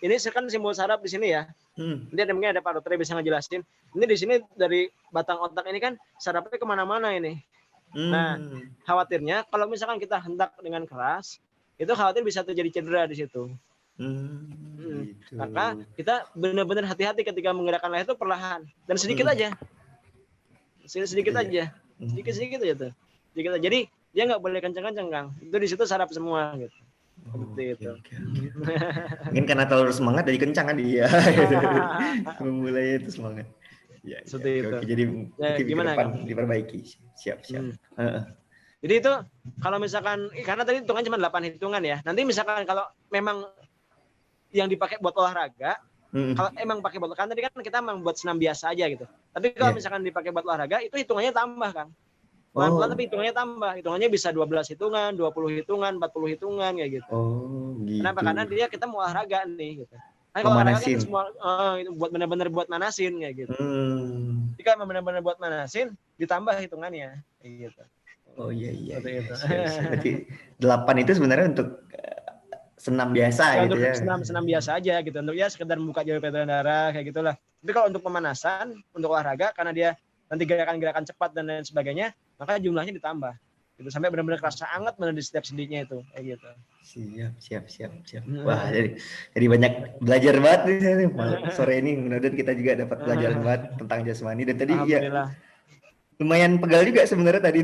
ini kan simbol saraf di sini ya. Nanti mungkin ada Pak Dokter bisa ngejelasin. Ini di sini dari batang otak ini kan sarafnya kemana-mana ini. Nah khawatirnya kalau misalkan kita hentak dengan keras, itu khawatir bisa terjadi cedera di situ. Maka kita benar-benar hati-hati ketika menggerakkan leher itu perlahan dan sedikit aja. Sedikit aja. Sedikit aja tuh. Sedikit aja. Jadi dia nggak boleh kencang-kencang, Kang. Itu di situ saraf semua gitu. Seperti itu. Mungkin karena terlalu semangat jadi kencang kan dia. Memulai itu semangat. Ya, Seperti itu. Oke, jadi Ya, mungkin gimana, ke depan Kang? diperbaiki. Siap. Jadi itu kalau misalkan karena tadi hitungan cuma 8 hitungan ya. Nanti misalkan kalau memang yang dipakai buat olahraga, kalau emang pakai buat kan tadi kan kita memang buat senam biasa aja gitu. Tapi kalau misalkan dipakai buat olahraga itu hitungannya tambah, Kang. Pelan-pelan tapi hitungannya tambah. Hitungannya bisa 12 hitungan, 20 hitungan, 40 hitungan kayak gitu. Oh, gitu. Kenapa? Karena dia kita mau olahraga nih gitu. Nah, kalau olahraga kan semua itu buat benar-benar buat manasin kayak gitu. Jadi kalau benar-benar buat manasin ditambah hitungannya kayak gitu. Oh iya. Itu. Siap. Berarti 8 itu sebenarnya untuk senam biasa ya, gitu untuk ya. senam biasa aja gitu. Untuk ya sekedar membuka jalur peredaran darah kayak gitulah. Tapi kalau untuk pemanasan, untuk olahraga karena dia nanti gerakan-gerakan cepat dan lain sebagainya, maka jumlahnya ditambah. Gitu sampai benar-benar kerasa hangat benar di setiap sendinya itu kayak gitu. Siap. Wah, jadi banyak belajar banget nih sore ini. Mudah-mudahan kita juga dapat belajar banget tentang jasmani dan tadi ya lumayan pegal juga sebenarnya tadi.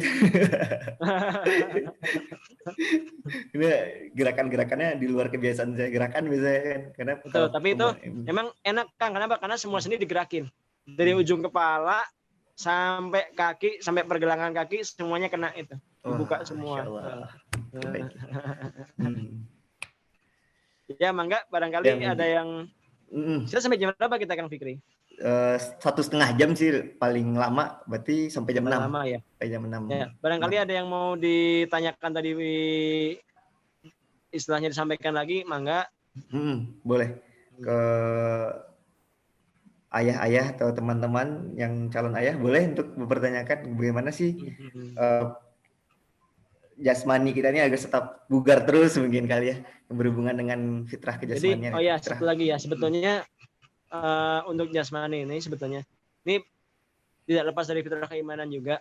Ini gerakan-gerakannya di luar kebiasaan saya gerakan biasanya kan. Karena betul, tapi itu emang enak, Kang. Kenapa? Karena semua sendi digerakin. Dari ujung kepala sampai kaki, sampai pergelangan kaki semuanya kena itu. Dibuka semua. Ya, Mangga, barangkali ada yang kita sampai jam berapa kita, Kang Fikri? 1,5 jam sih paling lama, berarti sampai jam 6. Lama ya. Sampai jam 6. Ya, barangkali ada yang mau ditanyakan tadi istilahnya disampaikan lagi, Mangga. Boleh ke ayah-ayah atau teman-teman yang calon ayah boleh untuk mempertanyakan bagaimana sih jasmani kita ini agar tetap bugar terus mungkin kali ya, yang berhubungan dengan fitrah kejasmanian. Jadi satu lagi ya, sebetulnya untuk jasmani ini sebetulnya ini tidak lepas dari fitrah keimanan juga.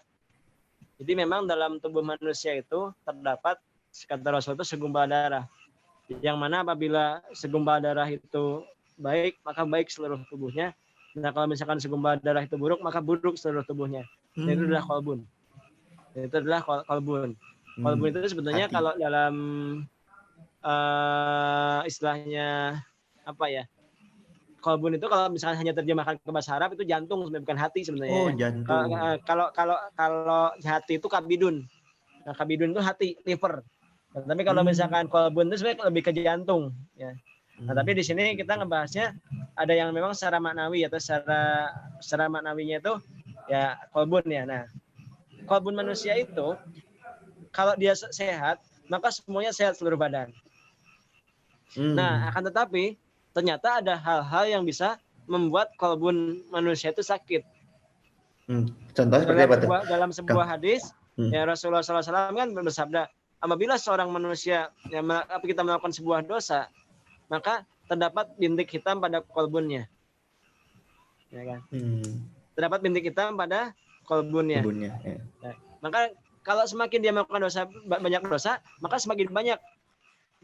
Jadi memang dalam tubuh manusia itu terdapat, kata Rasul itu, segumpal darah. Yang mana apabila segumpal darah itu baik, maka baik seluruh tubuhnya. Nah, kalau misalkan segumpal darah itu buruk, maka buruk seluruh tubuhnya. Itu adalah qalbun. Itu adalah qalbun. Qalbun itu sebetulnya hati. Kalau dalam istilahnya apa ya? Qalbun itu kalau misalkan hanya terjemahkan ke bahasa Arab itu jantung, sebenarnya bukan hati sebenarnya. Oh, jantung. Kalau hati itu kabidun. Nah, kabidun itu hati, liver. Nah, tapi kalau misalkan qalbun itu sebenarnya lebih ke jantung, ya. Nah, tapi di sini kita ngebahasnya ada yang memang secara maknawi atau secara maknawinya itu ya qalbun ya. Nah, qalbun manusia itu kalau dia sehat, maka semuanya sehat seluruh badan. Nah, akan tetapi ternyata ada hal-hal yang bisa membuat qalbun manusia itu sakit. Contohnya seperti apa tuh? Dalam sebuah hadis, ya Rasulullah SAW kan bersabda, apabila seorang manusia kita melakukan sebuah dosa, maka terdapat bintik hitam pada qalbunnya. Ya kan? Terdapat bintik hitam pada qalbunnya. Ya. Nah, maka kalau semakin dia melakukan banyak dosa, maka semakin banyak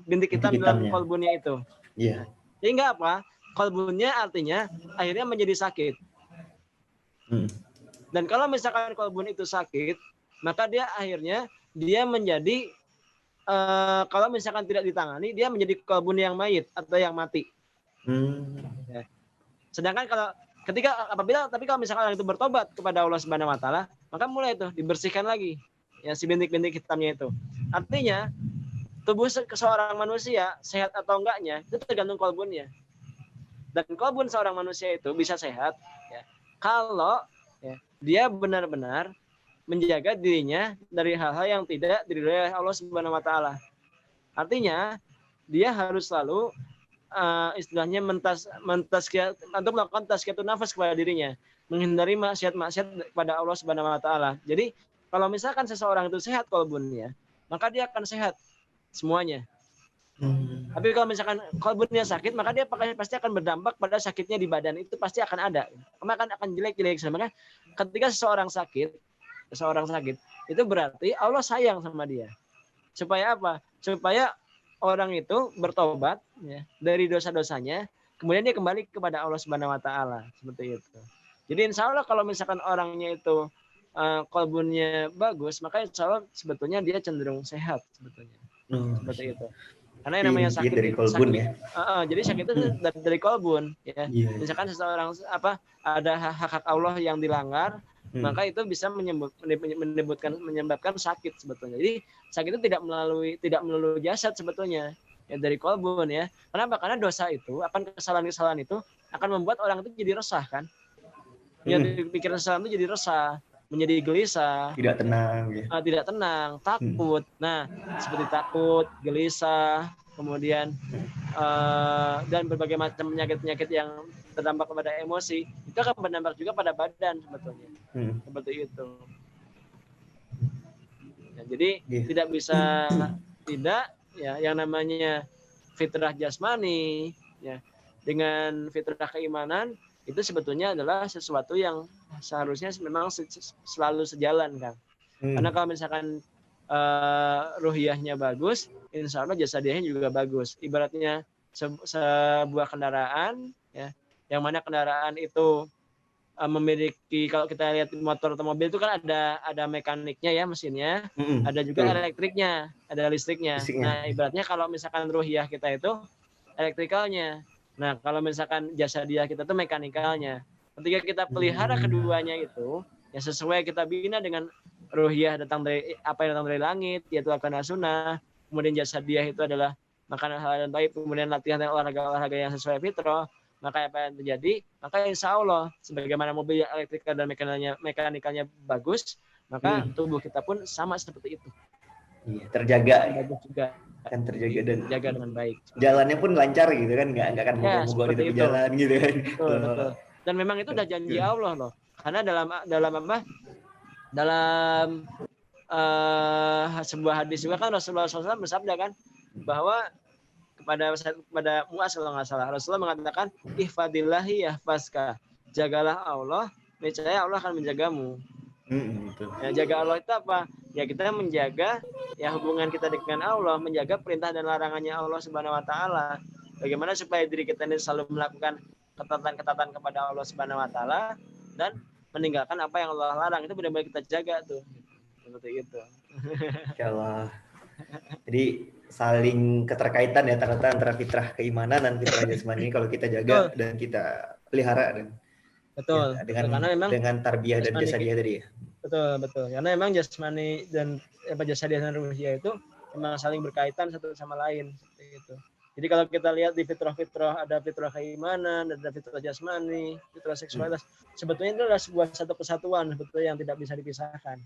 bintik hitam dalam qalbunnya itu. Iya. Sehingga apa? Qalbunnya artinya akhirnya menjadi sakit. Dan kalau misalkan qalbun itu sakit, maka dia akhirnya menjadi kalau misalkan tidak ditangani, dia menjadi qalbun yang mayit atau yang mati. Ya. Sedangkan tapi kalau misalkan orang itu bertobat kepada Allah Subhanahu Wa Taala, maka mulai itu dibersihkan lagi, ya si bintik-bintik hitamnya itu. Artinya tubuh seorang manusia sehat atau enggaknya itu tergantung qalbunnya. Dan qalbun seorang manusia itu bisa sehat ya, kalau ya, dia benar-benar menjaga dirinya dari hal-hal yang tidak diridhoi Allah Subhanahu Wa Taala. Artinya dia harus selalu istilahnya untuk melakukan tazkiyatun nafas kepada dirinya, menghindari maksiat-maksiat kepada Allah Subhanahu Wa Taala. Jadi kalau misalkan seseorang itu sehat qalbunnya, maka dia akan sehat semuanya. Tapi kalau misalkan qalbunnya sakit, maka dia pasti akan berdampak pada sakitnya di badan, itu pasti akan ada. Maka akan jelek-jelek. Makanya ketika seseorang sakit, itu berarti Allah sayang sama dia. Supaya apa? Supaya orang itu bertobat ya, dari dosa-dosanya kemudian dia kembali kepada Allah Subhanahu Wa Taala seperti itu. Jadi insya Allah kalau misalkan orangnya itu kolbunnya bagus, maka insya Allah sebetulnya dia cenderung sehat sebetulnya. Seperti itu. Karena yang namanya sakit dari kolbun sakit, ya. jadi sakit itu dari kolbun ya. Iya. Misalkan seseorang ada hak-hak Allah yang dilanggar, maka itu bisa menyebabkan sakit sebetulnya. Jadi sakit itu tidak melulu jasad sebetulnya, ya dari kolbun ya. Kenapa? Karena dosa itu, kesalahan-kesalahan itu akan membuat orang itu jadi resah kan. Jadi pikiran seseorang itu jadi resah, menjadi gelisah, tidak tenang ya. Tidak tenang, takut. Nah, seperti takut, gelisah, kemudian dan berbagai macam penyakit-penyakit yang terdampak kepada emosi, itu akan berdampak juga pada badan sebetulnya. Seperti itu. Ya, jadi tidak bisa tidak ya, yang namanya fitrah jasmani ya dengan fitrah keimanan itu sebetulnya adalah sesuatu yang seharusnya memang selalu sejalan kan. Karena kalau misalkan ruhiyahnya bagus, insya Allah jasadiahnya juga bagus. Ibaratnya sebuah kendaraan ya, yang mana kendaraan itu memiliki, kalau kita lihat motor atau mobil itu kan ada mekaniknya ya, mesinnya, ada juga elektriknya, ada listriknya. Nah ibaratnya kalau misalkan ruhiyah kita itu elektrikalnya. Nah, kalau misalkan jasadiah kita itu mekanikalnya. Ketika kita pelihara keduanya itu, ya sesuai kita bina dengan ruhiyah datang dari apa yang datang dari langit, yaitu Al-Quran dan Sunnah. Kemudian jasadiah itu adalah makanan halal dan baik, kemudian latihan dan olahraga yang sesuai fitrah. Maka apa yang terjadi? Maka insya Allah, sebagaimana mobil elektrikal dan mekanikalnya bagus, maka tubuh kita pun sama seperti itu. Iya, terjaga. Bagus juga. Kan terjaga dan jaga dengan baik. Jalannya pun lancar gitu kan, nggak akan mogok-mogok di tepi jalan gitu kan. Betul. Dan memang itu udah janji Allah loh. Karena dalam sebuah hadis juga kan Rasulullah SAW bersabda kan bahwa kepada Muaz kalau nggak salah, Rasulullah mengatakan ihfadillahi yahfazka, jagalah Allah, niscaya Allah akan menjagamu. Ya, jaga Allah itu apa? Ya kita menjaga ya hubungan kita dengan Allah, menjaga perintah dan larangannya Allah Subhanahu Wa Taala. Bagaimana supaya diri kita ini selalu melakukan ketatan kepada Allah Subhanahu Wa Taala dan meninggalkan apa yang Allah larang, itu benar-benar kita jaga tuh. Seperti itu. Insyaallah. Jadi saling keterkaitan ya ternyata antara fitrah keimanan dan fitrah jasmani kalau kita jaga dan kita pelihara dan betul. Ya, Karena memang dengan tarbiyah dan jasadiah tadi ya. Betul. Karena memang jasmani dan jasadiah dan ruhiyah itu memang saling berkaitan satu sama lain seperti itu. Jadi kalau kita lihat di fitrah-fitrah, ada fitrah keimanan, ada fitrah jasmani, fitrah seksualitas. Sebetulnya itu adalah sebuah satu kesatuan sebetulnya yang tidak bisa dipisahkan.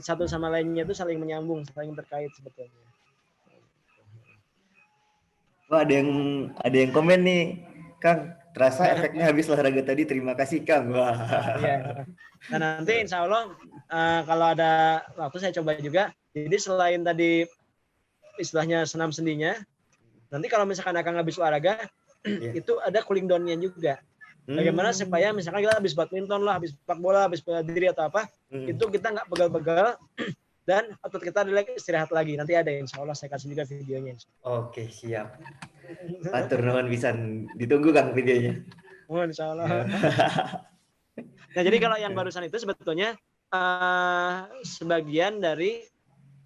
Satu sama lainnya itu saling menyambung, saling terkait sebetulnya. Wah, ada yang komen nih, Kang. Terasa efeknya habis olahraga tadi. Terima kasih, Kang. Wah. Iya. Nah, nanti insya Allah kalau ada waktu saya coba juga. Jadi selain tadi istilahnya senam sendinya, nanti kalau misalkan akan habis olahraga, itu ada cooling down-nya juga. Bagaimana supaya misalkan kita habis badminton lah, habis sepak bola, habis bela diri atau apa, itu kita nggak pegal-pegal dan otot kita istirahat lagi. Nanti ada insya Allah saya kasih juga videonya. Oke, siap. Atur nuhun bisa ditunggu Kang videonya. Insya Allah. Nah, jadi kalau yang barusan itu sebetulnya sebagian dari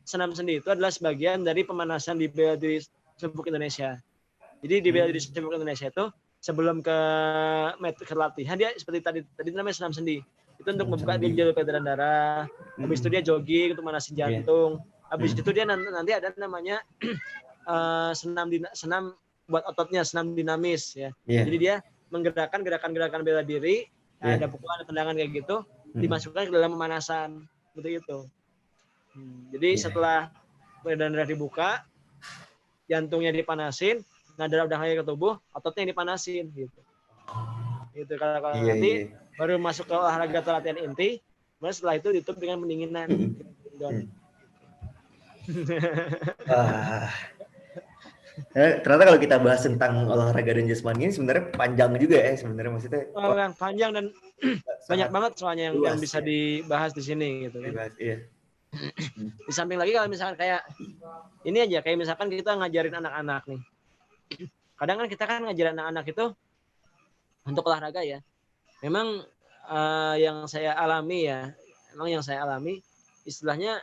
senam sendi itu adalah sebagian dari pemanasan di bela diri Serbuk Indonesia. Jadi di bela diri Serbuk Indonesia itu sebelum ke latihan dia seperti tadi namanya senam sendi. Itu untuk membuka jalur peredaran darah. Habis itu dia jogging untuk manasin jantung. Habis itu dia nanti ada namanya senam buat ototnya, senam dinamis ya. Jadi dia menggerakkan gerakan-gerakan bela diri, ada pukulan, ada tendangan kayak gitu, dimasukkan ke dalam pemanasan, seperti itu. Jadi setelah peredaran darah dibuka, jantungnya dipanasin, nah darah udah ngalir ke tubuh, ototnya dipanasin gitu. Gitu kalau nanti baru masuk ke olahraga atau latihan inti, kemudian setelah itu ditutup dengan pendinginan. Ternyata kalau kita bahas tentang olahraga dan jasmani ini sebenarnya panjang juga ya sebenarnya, maksudnya. Yang panjang dan banyak banget soalnya yang bisa dibahas di sini gitu kan. Di samping lagi kalau misalkan kayak ini aja, kayak misalkan kita ngajarin anak-anak nih. kadang kan kita kan ngajarin anak-anak itu untuk olahraga ya. Memang yang saya alami istilahnya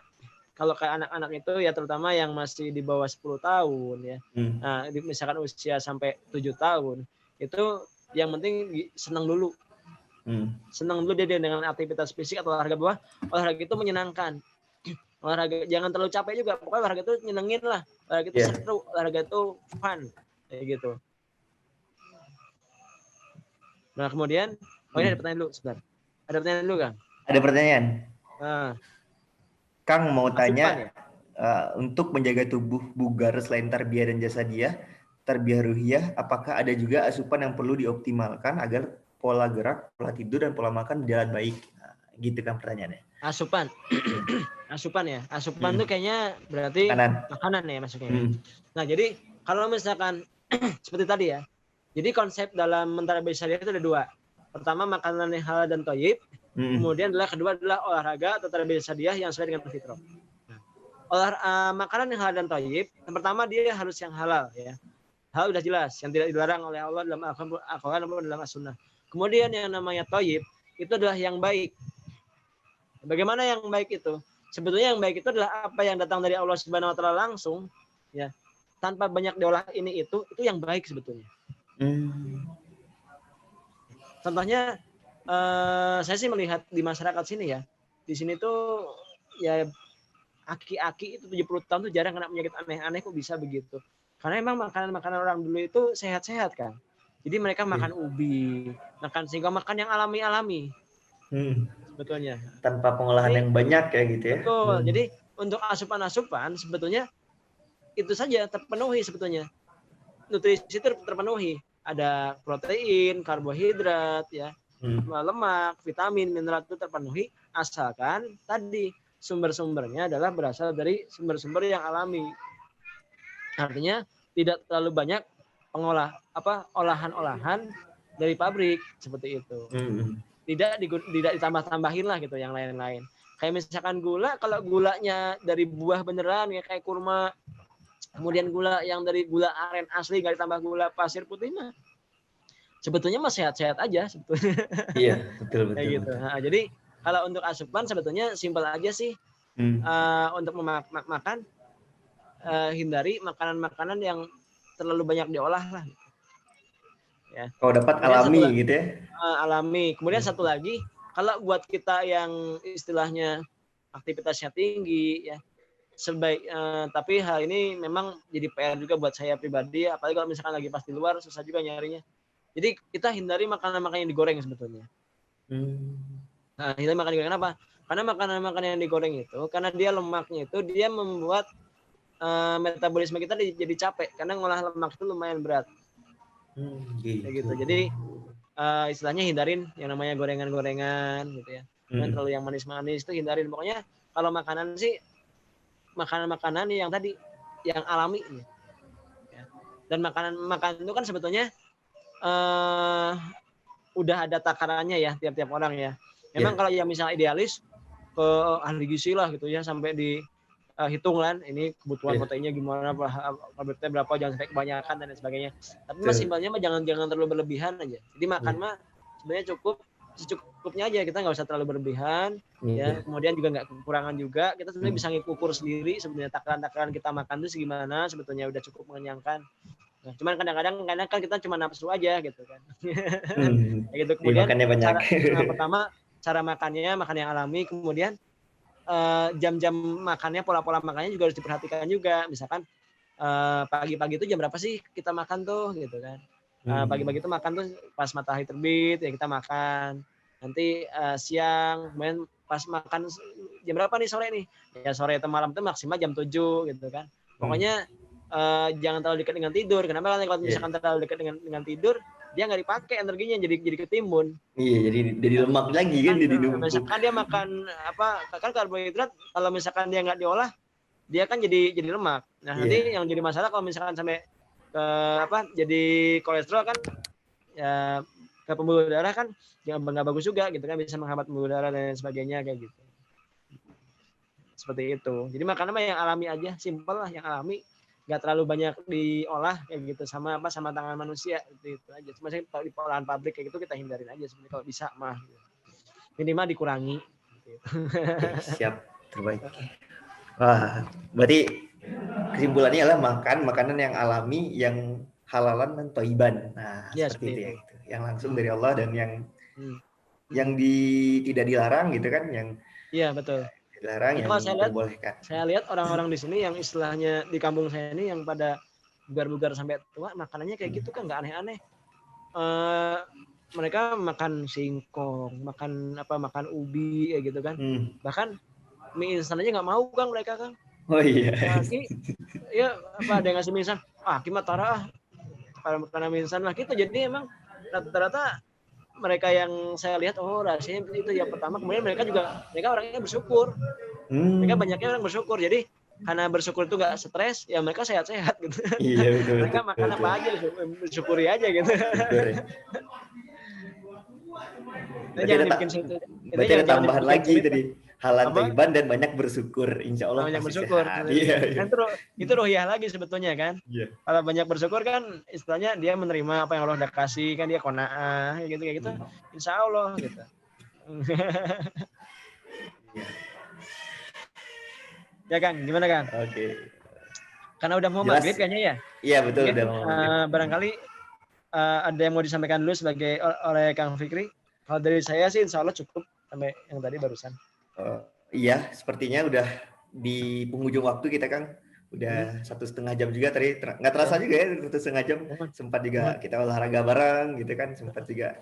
kalau kayak anak-anak itu ya terutama yang masih di bawah 10 tahun ya. Nah, misalkan usia sampai 7 tahun itu yang penting senang dulu. Senang dulu dia dengan aktivitas fisik atau olahraga bawah. Olahraga itu menyenangkan. Olahraga jangan terlalu capek juga. Pokoknya olahraga itu nyenengin lah. Olahraga itu seru, olahraga itu fun kayak gitu. Nah, kemudian ini ada pertanyaan dulu sebentar. Ada pertanyaan dulu, Kang? Ada pertanyaan. Nah, Kang mau tanya, ya? untuk menjaga tubuh bugar selain tarbiyah dan jasadiah, tarbiyah ruhiyah, apakah ada juga asupan yang perlu dioptimalkan agar pola gerak, pola tidur, dan pola makan berjalan baik? Nah, gitu kan pertanyaannya. Asupan. Asupan ya. Asupan tuh kayaknya berarti makanan ya maksudnya. Nah, jadi kalau misalkan seperti tadi ya. Jadi konsep dalam mentarbiyah syariah itu ada dua. Pertama makanan yang halal dan thayyib. Kemudian kedua adalah olahraga atau tarbiyah syariah yang sesuai dengan fitrah. Makanan yang halal dan thayyib, yang pertama dia harus yang halal ya. Hal udah jelas, yang tidak dilarang oleh Allah dalam Al-Qur'an maupun dalam As-Sunnah. Kemudian yang namanya thayyib itu adalah yang baik. Bagaimana yang baik itu? Sebetulnya yang baik itu adalah apa yang datang dari Allah Subhanahu wa taala langsung ya. Tanpa banyak diolah ini itu yang baik sebetulnya. Contohnya saya sih melihat di masyarakat sini ya. Di sini tuh ya aki-aki itu 70 tahun tuh jarang kena penyakit aneh-aneh, kok bisa begitu. Karena emang makanan-makanan orang dulu itu sehat-sehat kan. Jadi mereka makan ubi, sehingga makan yang alami-alami. Sebetulnya. Tanpa pengolahan yang banyak ya gitu ya. Betul. Jadi untuk asupan-asupan sebetulnya itu saja terpenuhi sebetulnya. Nutrisi itu terpenuhi. Ada protein, karbohidrat, ya, lemak, vitamin, mineral itu terpenuhi asalkan tadi sumber-sumbernya adalah berasal dari sumber-sumber yang alami. Artinya tidak terlalu banyak olahan-olahan dari pabrik seperti itu. Tidak ditambah-tambahin lah gitu yang lain-lain. Kayak misalkan gula, kalau gulanya dari buah beneran ya kayak kurma, kemudian gula yang dari gula aren asli nggak ditambah gula pasir putih mah sebetulnya mah sehat-sehat aja sebetulnya. Iya, betul. Gitu. Nah, jadi kalau untuk asupan sebetulnya simpel aja sih. Untuk makan hindari makanan-makanan yang terlalu banyak diolah lah. Ya. Kalau dapat alami gitu ya. Alami. Kemudian satu lagi, kalau buat kita yang istilahnya aktivitasnya tinggi ya, tapi hal ini memang jadi PR juga buat saya pribadi, apalagi kalau misalkan lagi pas di luar susah juga nyarinya. Jadi kita hindari makanan-makanan yang digoreng sebetulnya. Nah, hindari makanan digoreng kenapa? Karena makanan-makanan yang digoreng itu, karena dia lemaknya itu dia membuat metabolisme kita jadi capek, karena ngolah lemak itu lumayan berat. Gitu. Jadi istilahnya hindarin yang namanya gorengan-gorengan gitu ya. Dan terlalu yang manis-manis itu hindarin. Pokoknya kalau makanan sih makanan-makanan yang tadi yang alami ya. Dan makanan itu kan sebetulnya udah ada takarannya ya tiap-tiap orang ya. Memang kalau yang misalnya idealis ke ahli gizi lah gitu ya, sampai di hitung kan ini kebutuhan proteinnya gimana, karbohidratnya berapa, jangan sampai kebanyakan dan lain sebagainya. Tapi mas simpelnya mah jangan terlalu berlebihan aja. Jadi makan mah sebenarnya secukupnya aja, kita nggak usah terlalu berlebihan ya. Kemudian juga nggak kekurangan juga, kita sebenarnya bisa ngukur sendiri sebenarnya takaran kita makan itu segimana, sebetulnya udah cukup mengenyangkan. Nah, cuman kadang-kadang kan kita cuma nafsu aja gitu kan. Gitu. Kemudian pertama cara makan yang alami, kemudian jam-jam makannya, pola-pola makannya juga harus diperhatikan juga. Misalkan pagi-pagi itu jam berapa sih kita makan tuh gitu kan. Pagi-pagi itu makan tuh pas matahari terbit ya kita makan. Nanti siang, kemudian pas makan jam berapa nih sore nih? Ya sore atau malam tuh maksimal jam 7 gitu kan. Pokoknya jangan terlalu dekat dengan tidur. Kenapa? Kalau misalkan terlalu dekat dengan tidur, dia nggak dipakai energinya, jadi ketimbun. Iya, jadi lemak lagi kan, jadi numpuk. Misalkan dia makan kan karbohidrat, kalau misalkan dia nggak diolah, dia kan jadi lemak. Nah, nanti yang jadi masalah kalau misalkan sampai jadi kolesterol kan ya, ke pembuluh darah kan nggak bagus juga gitu kan, bisa menghambat pembuluh darah dan sebagainya kayak gitu. Seperti itu. Jadi makanan yang alami aja, simpel lah yang alami. nggak terlalu banyak diolah kayak gitu sama tangan manusia itu aja. Cuma saya kalau di olahan pabrik kayak gitu kita hindarin aja sebenarnya kalau bisa mah. Minimal dikurangi. Oke, siap, terbaik. Wah, berarti kesimpulannya adalah makan makanan yang alami, yang halalan dan thayyiban. Nah, Ya, seperti itu seperti ya. itu. Gitu. Yang langsung dari Allah dan yang tidak dilarang gitu kan, yang Iya, betul. dilarang Itu yang kalau diperbolehkan. saya lihat orang-orang di sini yang istilahnya di kampung saya ini yang pada bugar-bugar sampai tua makanannya kayak gitu kan nggak aneh-aneh. Mereka makan singkong, makan ubi kayak gitu kan. Bahkan mie instan aja nggak mau Kang mereka Kang. Oh iya. Ya ada yang ngasih mie instan, gimana Tara karena mie instan lah gitu. Jadi emang rata-rata mereka yang saya lihat rasanya itu yang pertama, kemudian mereka orangnya bersyukur. Mereka banyaknya orang bersyukur. Jadi karena bersyukur itu nggak stres, ya mereka sehat-sehat gitu. Iya, betul. Mereka makan apa aja bersyukuri aja gitu. Berarti ada tambahan lagi tadi, halal thayyiban dan banyak bersyukur, insya Allah banyak pasti bersyukur. sehat. Iya. Kan itu ruhiyah lagi sebetulnya kan. Iya. Kalau banyak bersyukur kan istilahnya dia menerima apa yang Allah udah kasih, kan dia qanaah kayak gitu. Insya Allah gitu. Ya Kang, gimana Kang? Oke. Karena udah mau maghrib kayaknya ya. Iya betul, udah mau maghrib. Barangkali ada yang mau disampaikan dulu oleh Kang Fikri. Kalau dari saya sih insya Allah cukup sampai yang tadi barusan. Iya, sepertinya udah di penghujung waktu kita Kang. Udah 1,5 jam juga tadi, nggak terasa juga ya 1,5 jam. Sempat juga kita olahraga bareng gitu kan, sempat juga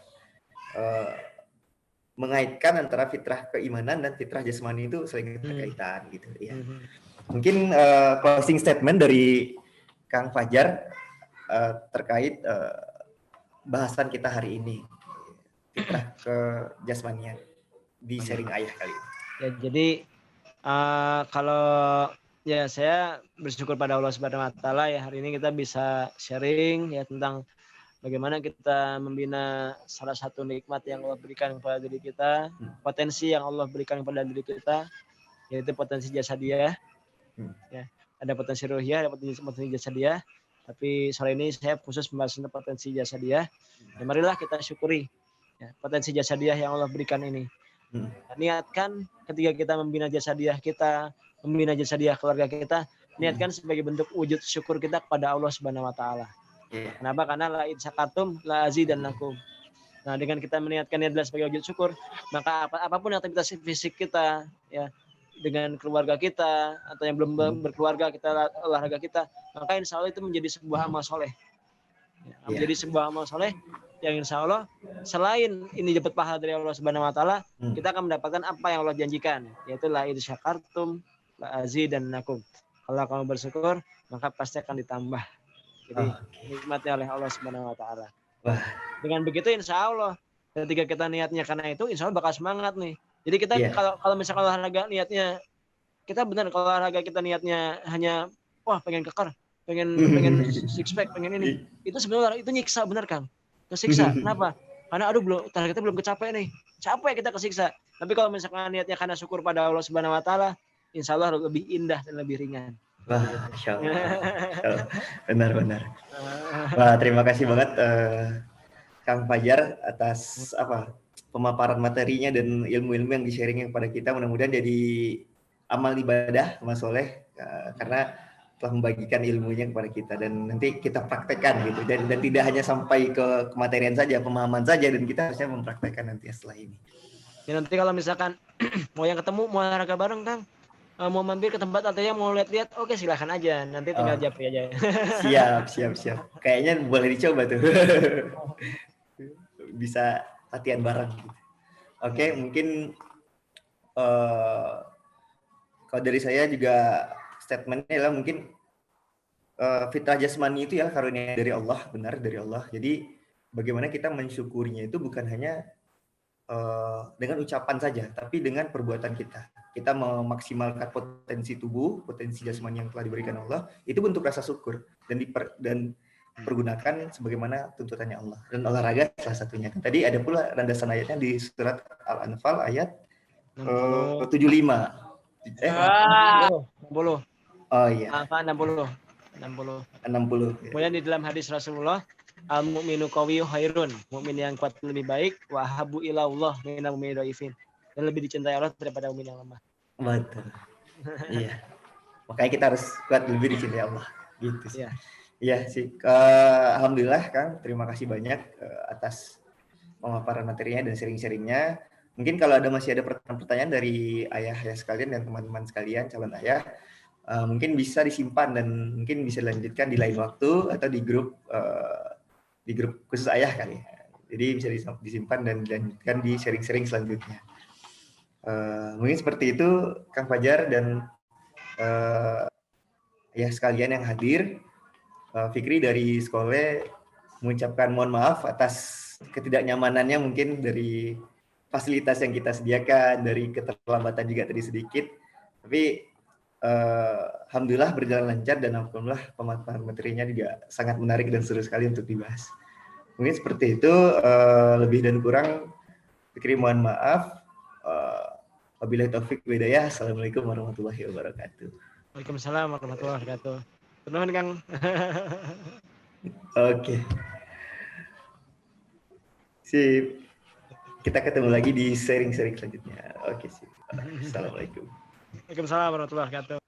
mengaitkan antara fitrah keimanan dan fitrah jasmani itu saling berkaitan gitu ya. Mungkin closing statement dari Kang Fajar terkait bahasan kita hari ini, fitrah ke jasmanian di sharing ayah kali ini. Ya, jadi kalau ya saya bersyukur pada Allah Subhanahu Wa Taala ya hari ini kita bisa sharing ya tentang bagaimana kita membina salah satu nikmat yang Allah berikan kepada diri kita, potensi yang Allah berikan kepada diri kita, yaitu potensi jasadiah. Ya, ada potensi ruhiyah, ada potensi jasadiah. Tapi sore ini saya khusus membahas tentang potensi jasadiah. Ya, marilah kita syukuri ya, potensi jasadiah yang Allah berikan ini. Niatkan ketika kita membina jasadiah kita, membina jasadiah keluarga kita, niatkan sebagai bentuk wujud syukur kita kepada Allah Subhanahu Wa Taala. Kenapa? Karena la in syakartum la azidannakum. Nah, dengan kita meniatkan adalah sebagai wujud syukur, maka apapun aktivitas fisik kita ya dengan keluarga kita atau yang belum berkeluarga kita olahraga kita, maka insya Allah itu menjadi sebuah amal soleh. Ya, menjadi sebuah amal soleh yang insya Allah selain ini dapat pahala dari Allah Subhanahu Wa Taala, kita akan mendapatkan apa yang Allah janjikan, yaitu la in syakartum la azidannakum. Kalau kamu bersyukur, maka pasti akan ditambah. Jadi nikmatnya oleh Allah Subhanahu Wa Taala. Dengan begitu insya Allah ketika kita niatnya karena itu insya Allah bakal semangat nih. Jadi kita kalau misalkan olahraga niatnya kita benar, kalau olahraga kita niatnya hanya pengen kekar, pengen six pack, pengen ini, itu sebenarnya itu nyiksa benar Kang. Kesiksa. Kenapa? Karena target kita belum kecapai nih. Capek kita kesiksa. Tapi kalau misalkan niatnya karena syukur pada Allah Subhanahu Wa Taala, insya Allah lebih indah dan lebih ringan. Wah, Masya Allah. Benar-benar. Wah, terima kasih banget Kang Fajar atas pemaparan materinya dan ilmu-ilmu yang di-sharing kepada kita. Mudah-mudahan jadi amal ibadah, amal soleh, karena telah membagikan ilmunya kepada kita dan nanti kita praktekkan gitu dan tidak hanya sampai ke kematerian saja, pemahaman saja, dan kita harusnya mempraktekkan nanti setelah ini. Ya nanti kalau misalkan mau yang ketemu mau olahraga bareng Kang, mau mampir ke tempat atau mau lihat-lihat, oke silahkan aja, nanti tinggal japri aja. Siap. Kayaknya boleh dicoba tuh. Bisa latihan bareng gitu. Oke, mungkin kalau dari saya juga statementnya adalah mungkin fitrah jasmani itu ya karunia dari Allah, benar dari Allah. Jadi bagaimana kita mensyukurinya itu bukan hanya dengan ucapan saja, tapi dengan perbuatan kita. Kita memaksimalkan potensi tubuh, potensi jasmani yang telah diberikan Allah, itu bentuk rasa syukur dan pergunakan sebagaimana tuntutannya Allah. Dan olahraga salah satunya. Tadi ada pula landasan ayatnya di surat Al-Anfal ayat 75. 60. Oh iya. Apa 60? 60. 60. Kemudian di dalam hadis Rasulullah, al mu'minu qawiyyu khairun, mukmin yang kuat lebih baik, wa habu ilallah minal mu'mini dhaifin, dan lebih dicintai Allah daripada mukmin yang lemah. Betul. Iya. Makanya kita harus kuat lebih dicintai Allah. Gitu sih. Iya. Iya sih. Alhamdulillah Kang, terima kasih banyak atas pemaparan materinya dan sharing-sharingnya. Mungkin kalau masih ada pertanyaan-pertanyaan dari ayah sekalian dan teman-teman sekalian calon ayah, mungkin bisa disimpan dan mungkin bisa dilanjutkan di lain waktu atau di grup khusus ayah kali. Jadi bisa disimpan dan dilanjutkan di sharing-sharing selanjutnya. Mungkin seperti itu Kang Fajar dan ayah sekalian yang hadir. Fikri dari sekolah mengucapkan mohon maaf atas ketidaknyamanannya mungkin dari fasilitas yang kita sediakan, dari keterlambatan juga tadi sedikit. Tapi alhamdulillah berjalan lancar dan alhamdulillah pemaparan materinya juga sangat menarik dan seru sekali untuk dibahas. Mungkin seperti itu, lebih dan kurang Fikri mohon maaf. Wabillahi taufik wa hidayah. Assalamualaikum warahmatullahi wabarakatuh. Waalaikumsalam warahmatullahi wabarakatuh. Nuhun Kang. Oke. Sip. Kita ketemu lagi di sharing-sharing selanjutnya. Oke, sip. Assalamualaikum. Waalaikumsalam warahmatullahi wabarakatuh.